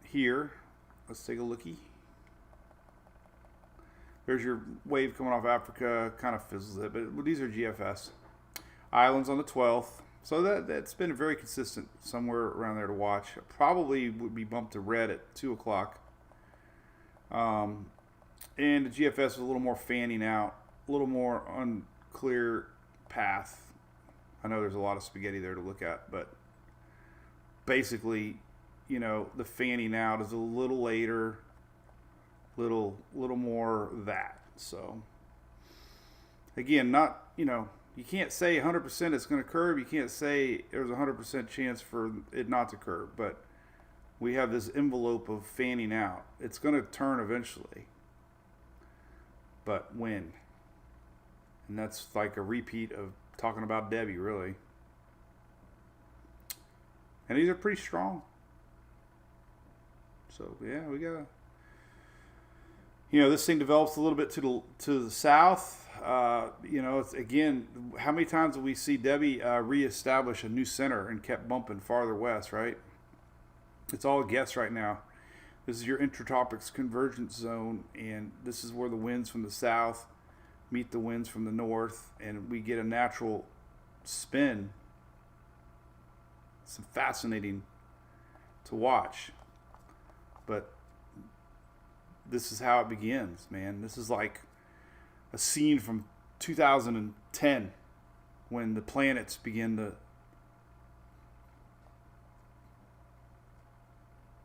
Here, let's take a looky. There's your wave coming off Africa, kind of fizzles it, but these are GFS. Islands on the 12th. So that's been very consistent, somewhere around there to watch. Probably would be bumped to red at 2 o'clock. And the GFS is a little more fanning out, a little more unclear path. I know there's a lot of spaghetti there to look at, but basically, the fanning out is a little later, little more that. So again, not, you can't say 100% it's going to curve. You can't say there's a 100% chance for it not to curve, but we have this envelope of fanning out. It's going to turn eventually. But when? And that's like a repeat of talking about Debbie, really. And these are pretty strong. So, yeah, we got this thing develops a little bit to the south. It's, again, how many times do we see Debbie reestablish a new center and kept bumping farther west, right? It's all a guess right now. This is your intertropics convergence zone, and this is where the winds from the south meet the winds from the north, and we get a natural spin. It's fascinating to watch. But this is how it begins, man. This is like a scene from 2010 when the planets begin to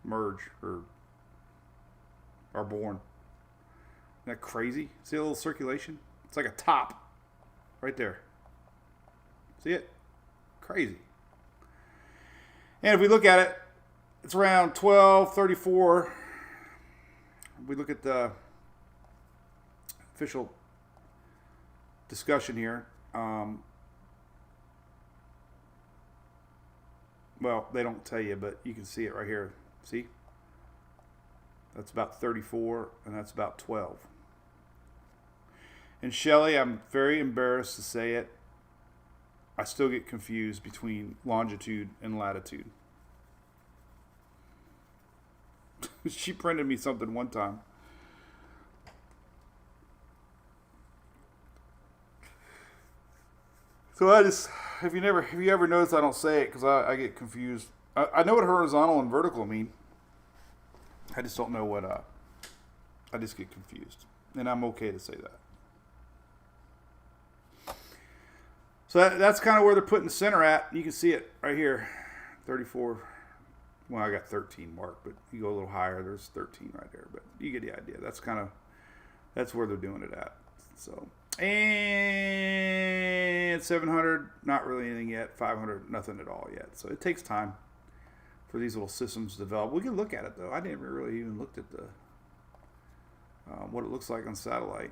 merge or are born. Isn't that crazy? See a little circulation? It's like a top right there. See it? Crazy. And if we look at it, it's around 12:34. We look at the official discussion here. Well, they don't tell you, but you can see it right here. See? That's about 34, and that's about 12. And Shelley, I'm very embarrassed to say it, I still get confused between longitude and latitude. She printed me something one time. So have you ever noticed I don't say it because I get confused. I know what horizontal and vertical mean. I just don't know what, I just get confused. And I'm okay to say that. So that's kind of where they're putting the center at. You can see it right here, 34. Well, I got 13 marked, but you go a little higher, there's 13 right there. But you get the idea. That's where they're doing it at. So, and 700, not really anything yet. 500, nothing at all yet. So it takes time for these little systems to develop. We can look at it though. I never really even looked at the what it looks like on satellite.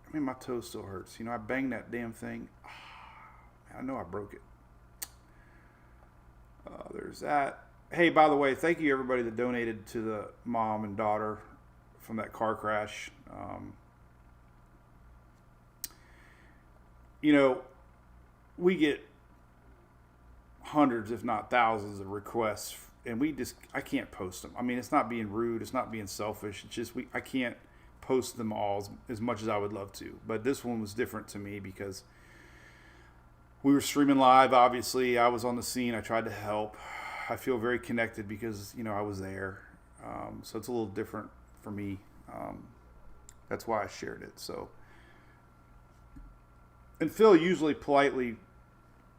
I mean, my toe still hurts. I banged that damn thing. I know I broke it. There's that. Hey, by the way, thank you everybody that donated to the mom and daughter from that car crash. We get hundreds, if not thousands, of requests, and I can't post them. I mean, it's not being rude, it's not being selfish. It's just I can't post them all as much as I would love to. But this one was different to me because we were streaming live. Obviously, I was on the scene. I tried to help. I feel very connected because I was there. So it's a little different for me. That's why I shared it. So, and Phil usually politely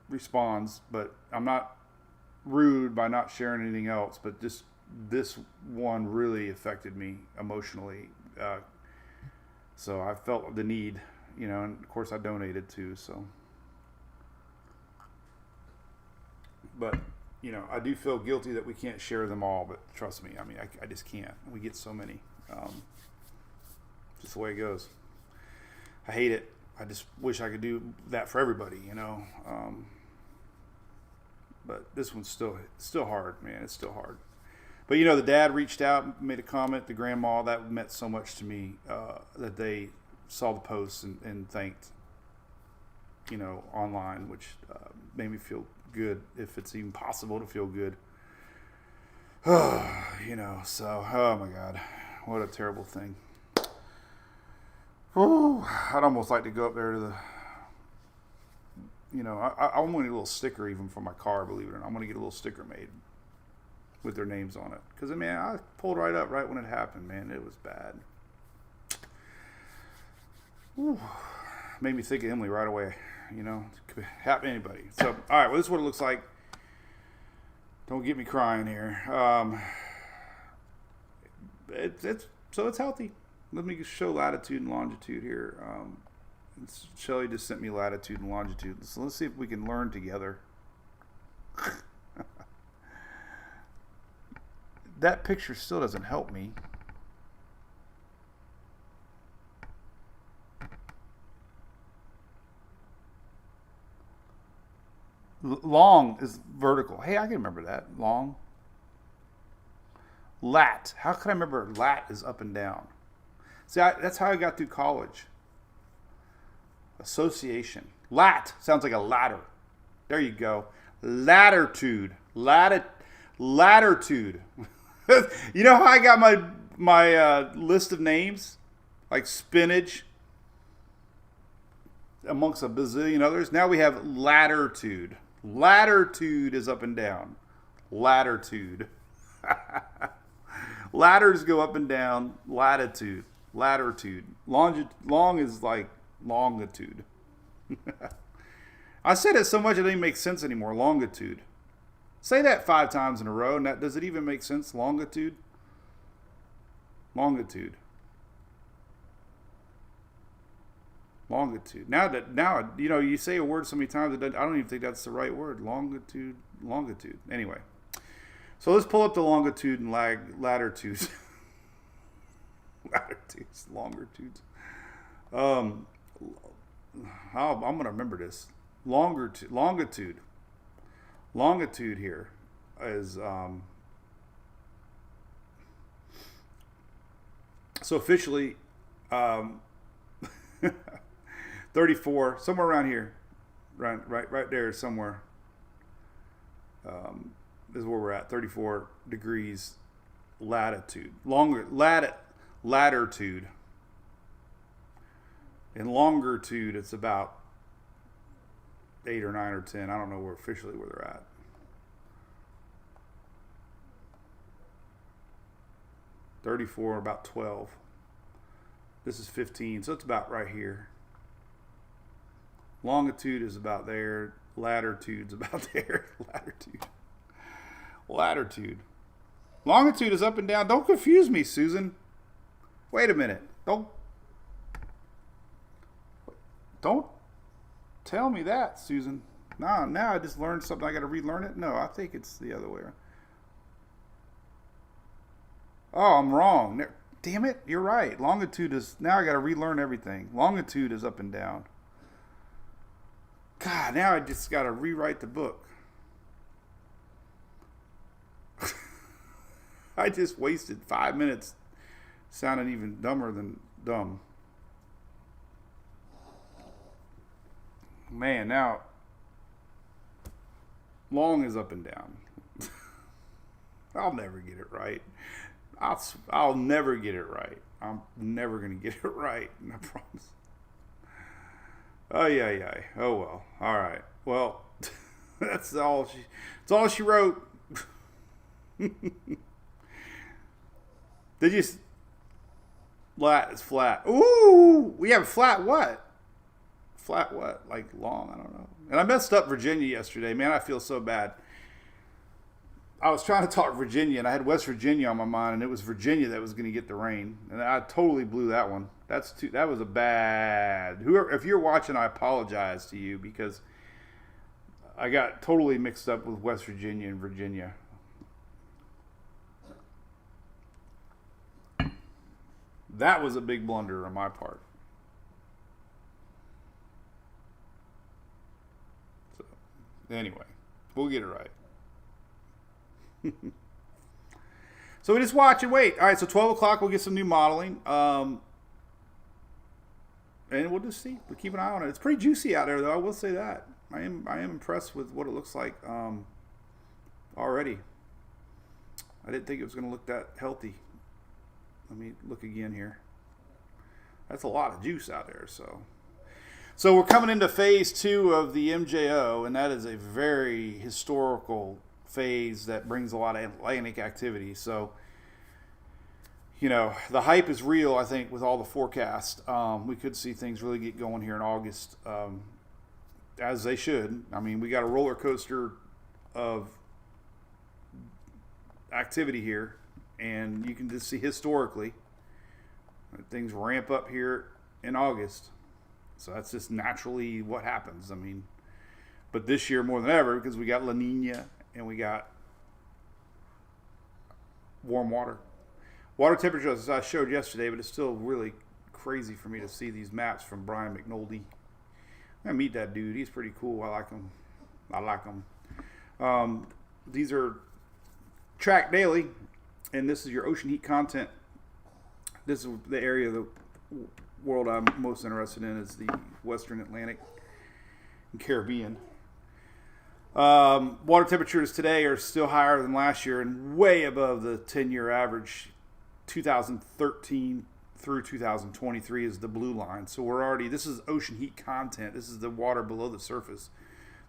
responds, but I'm not rude by not sharing anything else. But this one really affected me emotionally. So I felt the need, and of course I donated too. So But, you know, I do feel guilty that we can't share them all, but trust me, I mean, I just can't. We get so many. Just the way it goes. I hate it. I just wish I could do that for everybody, you know. But this one's still hard, man. It's still hard. But, you know, the dad reached out, made a comment. The grandma, that meant so much to me that they saw the post and thanked, you know, online, which made me feel good, if it's even possible to feel good. You know, so, oh my God, what a terrible thing. Oh, I'd almost like to go up there to the, you know, I want to get a little sticker even for my car, believe it or not. I'm going to get a little sticker made with their names on it. Because, I mean, I pulled right up right when it happened, man. It was bad. Whew. Made me think of Emily right away. You know, it could happen to anybody. So, all right, well, this is what it looks like. Don't get me crying here. So it's healthy. Let me show latitude and longitude here. Shelly just sent me latitude and longitude. So let's see if we can learn together. That picture still doesn't help me. Long is vertical. Hey, I can remember that. Long. Lat. How can I remember lat is up and down? See, that's how I got through college. Association. Lat sounds like a ladder. There you go. Latitude. Latitude. You know how I got my list of names? Like spinach, amongst a bazillion others. Now we have latitude. Latitude is up and down. Latitude. Ladders go up and down. Latitude. Latitude. Long is like longitude. I said it so much it doesn't make sense anymore. Longitude. Say that 5 times in a row. And does it even make sense? Longitude. Longitude. Longitude. Now you know, you say a word so many times, I don't even think that's the right word. Longitude. Anyway, so let's pull up the longitude and latitudes. Latitudes, longitudes. I'm gonna remember this. Longitude here is so officially 34, somewhere around here, right there somewhere. Is where we're at. 34 degrees latitude. Latitude. In longitude, it's about 8 or 9 or 10. I don't know where they're at. $34, about 12. This is 15, so it's about right here. Longitude is about there. Latitude's about there. Latitude. Longitude is up and down. Don't confuse me, Susan. Wait a minute. Don't tell me that, Susan. Now I just learned something. I got to relearn it? No, I think it's the other way around. Oh, I'm wrong. Damn it. You're right. Longitude is... Now I got to relearn everything. Longitude is up and down. God, now I just got to rewrite the book. I just wasted 5 minutes sounding even dumber than dumb. Man, now long is up and down. I'll never get it right. I'll never get it right. I'm never going to get it right, I promise. Oh, yeah. Oh, well. All right. Well, that's all she wrote. Did you... Flat is flat. Ooh! We have flat what? Flat what? Like long? I don't know. And I messed up Virginia yesterday. Man, I feel so bad. I was trying to talk Virginia, and I had West Virginia on my mind, and it was Virginia that was going to get the rain. And I totally blew that one. That was a bad... If you're watching, I apologize to you, because I got totally mixed up with West Virginia and Virginia. That was a big blunder on my part. So, anyway, we'll get it right. So we just watch and wait. All right, so 12 o'clock we'll get some new modeling. And we'll just see. We'll keep an eye on it. It's pretty juicy out there, though. I will say that. I am impressed with what it looks like already. I didn't think it was going to look that healthy. Let me look again here. That's a lot of juice out there. So we're coming into phase 2 of the MJO, and that is a very historical phase that brings a lot of Atlantic activity. So, you know, the hype is real, I think, with all the forecast. We could see things really get going here in August, as they should. I mean, we got a roller coaster of activity here, and you can just see historically things ramp up here in August. So that's just naturally what happens. I mean, but this year more than ever, because we got La Nina and we got warm water. Water temperatures, as I showed yesterday, but it's still really crazy for me to see these maps from Brian McNulty. I'm going to meet that dude. He's pretty cool. I like him. These are tracked daily, and this is your ocean heat content. This is the area of the world I'm most interested in, is the Western Atlantic and Caribbean. Water temperatures today are still higher than last year and way above the 10-year average. 2013 through 2023 is the blue line. So we're already, this is ocean heat content. This is the water below the surface.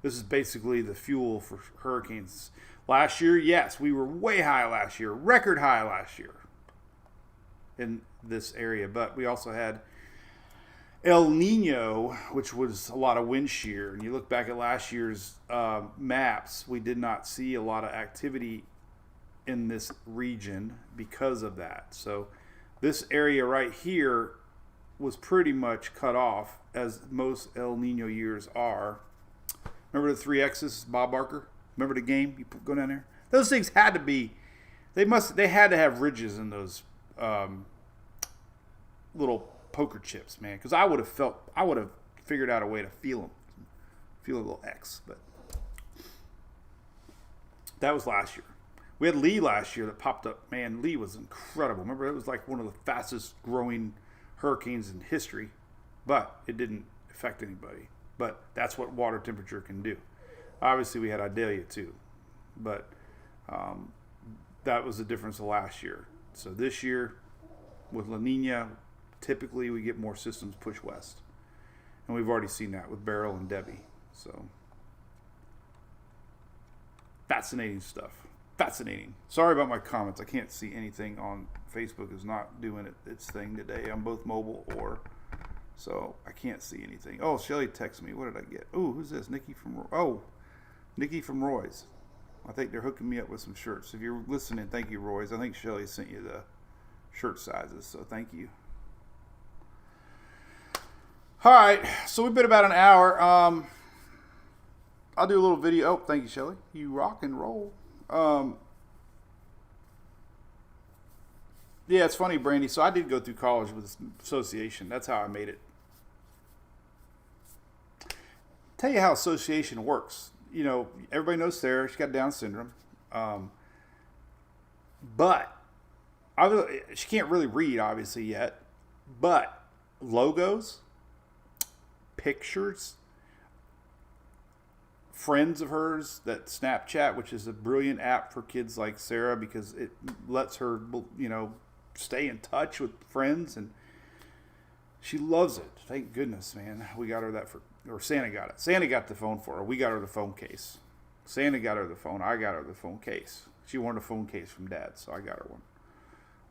This is basically the fuel for hurricanes. Last year, yes, we were way high last year, record high last year in this area. But we also had El Nino, which was a lot of wind shear. And you look back at last year's maps, we did not see a lot of activity in this region because of that. So this area right here was pretty much cut off, as most El Nino years are. Remember the 3X's, Bob Barker? Remember the game? You go down there? Those things had to be, they had to have ridges in those little poker chips, man. Because I would have figured out a way to feel a little X. But that was last year. We had Lee last year that popped up. Man, Lee was incredible. Remember, it was like one of the fastest growing hurricanes in history, but it didn't affect anybody. But that's what water temperature can do. Obviously, we had Idalia too, but that was the difference of last year. So this year, with La Nina, typically we get more systems push west. And we've already seen that with Beryl and Debbie. So fascinating stuff. Fascinating. Sorry about my comments. I can't see anything on Facebook. Is not doing its thing today. I'm both mobile so I can't see anything. Oh, Shelly texted me. What did I get? Oh, who's this? Nikki from Roy's. I think they're hooking me up with some shirts. If you're listening, thank you, Roy's. I think Shelly sent you the shirt sizes, so thank you. All right, so we've been about an hour. I'll do a little video. Oh, thank you, Shelly. You rock and roll. Yeah, it's funny, Brandy. So I did go through college with this association. That's how I made it. Tell you how association works. You know, everybody knows Sarah. She's got Down syndrome. But she can't really read, obviously, yet. But logos, pictures, friends of hers, that Snapchat, which is a brilliant app for kids like Sarah because it lets her, you know, stay in touch with friends, and she loves it. Thank goodness, man. We got her that or Santa got it. Santa got the phone for her. We got her the phone case. Santa got her the phone. I got her the phone case. She wanted a phone case from Dad, so I got her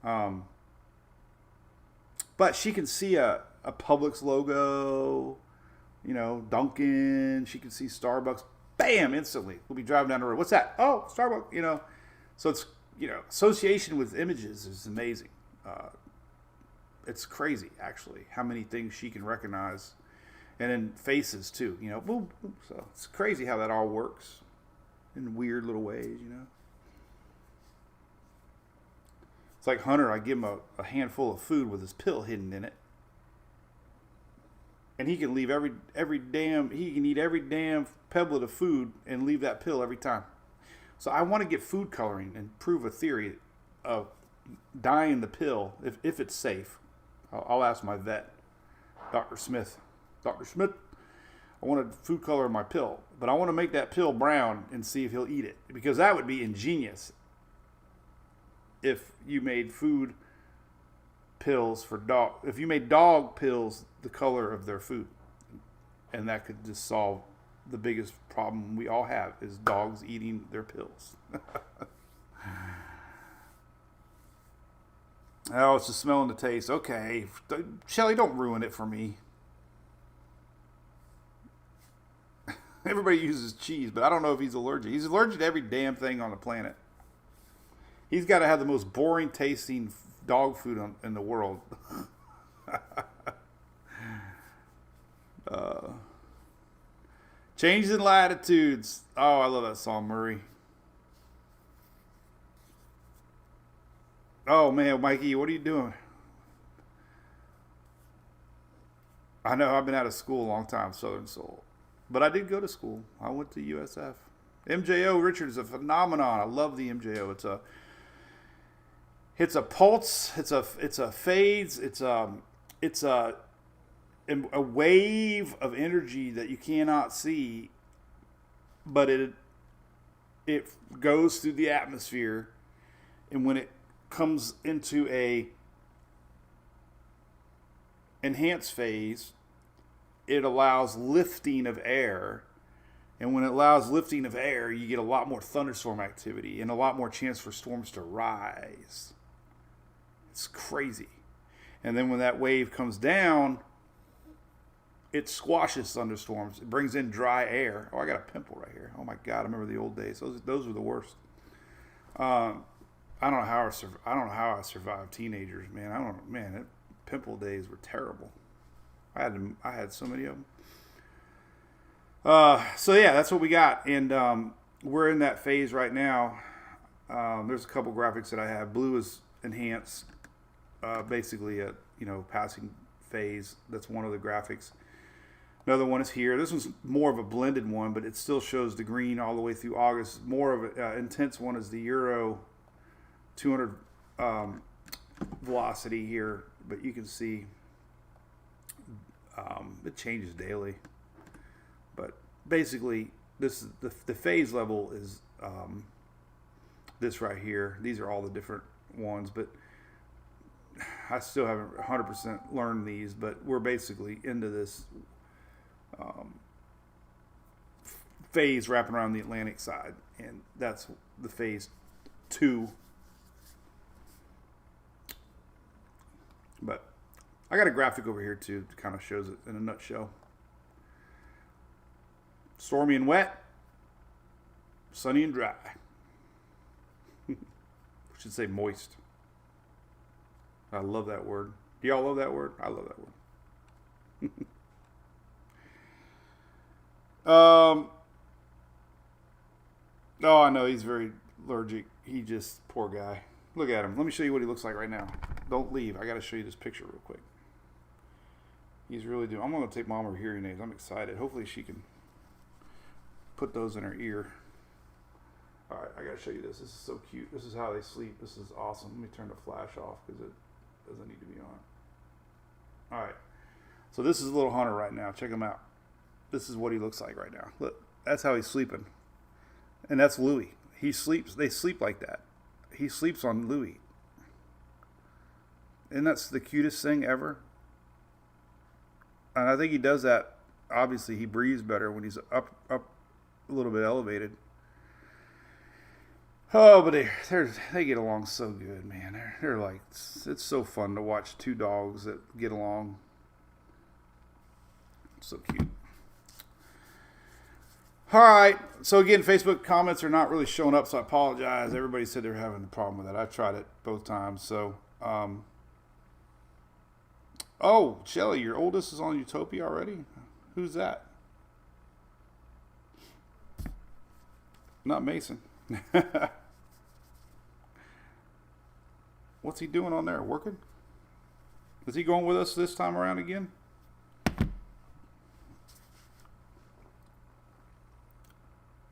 one. But she can see a Publix logo, you know, Dunkin'. She can see Starbucks. Bam! Instantly. We'll be driving down the road. What's that? Oh, Starbucks. You know, so it's, you know, association with images is amazing. It's crazy, actually, how many things she can recognize. And then faces too, you know. Boom, boom. So it's crazy how that all works in weird little ways, you know. It's like Hunter, I give him a handful of food with his pill hidden in it. And he can leave he can eat every damn pebblet of food and leave that pill every time. So I want to get food coloring and prove a theory of dyeing the pill if it's safe. I'll ask my vet, Dr. Smith. Dr. Smith, I want to food color my pill, but I want to make that pill brown and see if he'll eat it, because that would be ingenious if you made food pills for dog. If you made dog pills the color of their food, and that could just solve the biggest problem we all have, is dogs eating their pills. Oh, it's the smell and the taste. Okay, Shelly, don't ruin it for me. Everybody uses cheese, but I don't know if he's allergic. He's allergic to every damn thing on the planet. He's got to have the most boring tasting dog food in the world. Changes in latitudes. Oh, I love that song, Murray. Oh, man, Mikey, what are you doing? I know I've been out of school a long time, Southern Soul. But I did go to school. I went to USF. MJO, Richard, is a phenomenon. I love the MJO. It's a pulse. It's a fades. It's a wave of energy that you cannot see, but it goes through the atmosphere, and when it comes into a enhanced phase, it allows lifting of air. And when it allows lifting of air, you get a lot more thunderstorm activity and a lot more chance for storms to rise. It's crazy. And then when that wave comes down, it squashes thunderstorms. It brings in dry air. Oh, I got a pimple right here. Oh my God, I remember the old days. Those were the worst. I don't know how I survived teenagers, man. Pimple days were terrible. I had so many of them. So yeah, that's what we got, and we're in that phase right now. There's a couple graphics that I have. Blue is enhanced, basically a passing phase. That's one of the graphics. Another one is here. This one's more of a blended one, but it still shows the green all the way through August. More of an intense one is the Euro 200 velocity here, but you can see it changes daily. But basically, this is the phase level is this right here. These are all the different ones, but I still haven't 100% learned these. But we're basically into this phase wrapping around the Atlantic side, and that's the phase 2. But I got a graphic over here too that kind of shows it in a nutshell. Stormy and wet, sunny and dry. I should say moist. I love that word. Do y'all love that word? I love that word. Oh, I know he's very allergic. He just, poor guy. Look at him. Let me show you what he looks like right now. Don't leave. I got to show you this picture real quick. He's really doing. I'm going to take Mom her hearing aids. I'm excited. Hopefully she can put those in her ear. All right, I got to show you this. This is so cute. This is how they sleep. This is awesome. Let me turn the flash off because it doesn't need to be on. All right. So this is little Hunter right now. Check him out. This is what he looks like right now. Look, that's how he's sleeping. And that's Louie. He sleeps. They sleep like that. He sleeps on Louie. And that's the cutest thing ever. And I think he does that. Obviously, he breathes better when he's up a little bit elevated. Oh, but they get along so good, man. They're like, it's so fun to watch two dogs that get along. So cute. All right. So again, Facebook comments are not really showing up, so I apologize. Everybody said they're having a problem with that. I tried it both times. So, oh, Shelly, your oldest is on Utopia already? Who's that? Not Mason. What's he doing on there? Working? Is he going with us this time around again?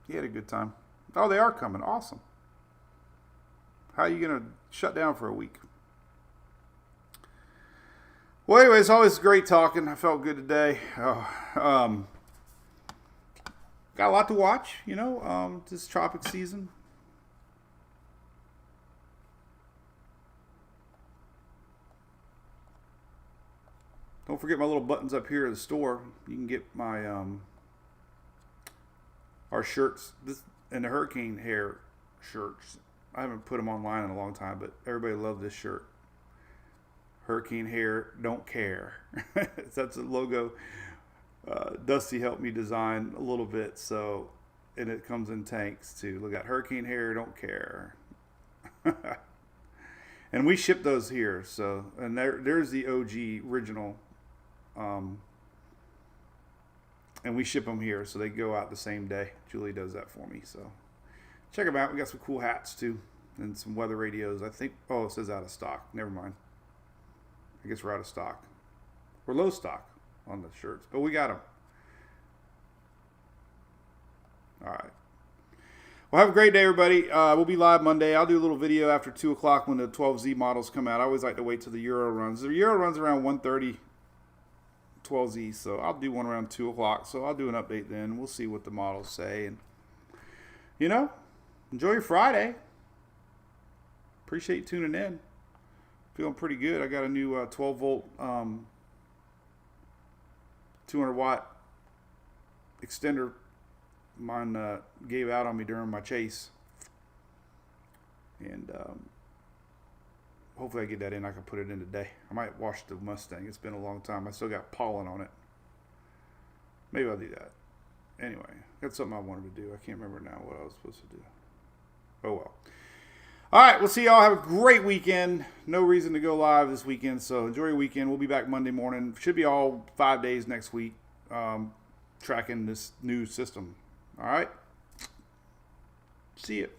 He had a good time. Oh, they are coming. Awesome. How are you going to shut down for a week? Well, anyways, always great talking. I felt good today. Got a lot to watch, you know, this tropic season. Don't forget my little buttons up here at the store. You can get my our shirts, this and the hurricane hair shirts. I haven't put them online in a long time, but everybody loved this shirt. Hurricane hair, don't care. That's a logo Dusty helped me design a little bit, so, and it comes in tanks too. Look at hurricane hair, don't care. And we ship those here, so, and there's the OG original. And we ship them here, so they go out the same day. Julie does that for me, so check them out. We got some cool hats too, and some weather radios. I think, oh, it says out of stock. Never mind. I guess we're out of stock. We're low stock on the shirts, but we got them. All right. Well, have a great day, everybody. We'll be live Monday. I'll do a little video after 2 o'clock when the 12Z models come out. I always like to wait till the Euro runs. The Euro runs around 1:30. 12Z, so I'll do one around 2 o'clock, so I'll do an update then. We'll see what the models say, and you know, enjoy your Friday. Appreciate you tuning in. Feeling pretty good. I got a new 12 volt 200 watt extender. Mine gave out on me during my chase, and hopefully I get that in. I can put it in today. I might wash the Mustang. It's been a long time. I still got pollen on it. Maybe I'll do that. Anyway, that's something I wanted to do. I can't remember now what I was supposed to do. Oh well. All right, we'll see y'all. Have a great weekend. No reason to go live this weekend, so enjoy your weekend. We'll be back Monday morning. Should be all 5 days next week, tracking this new system. All right? See you.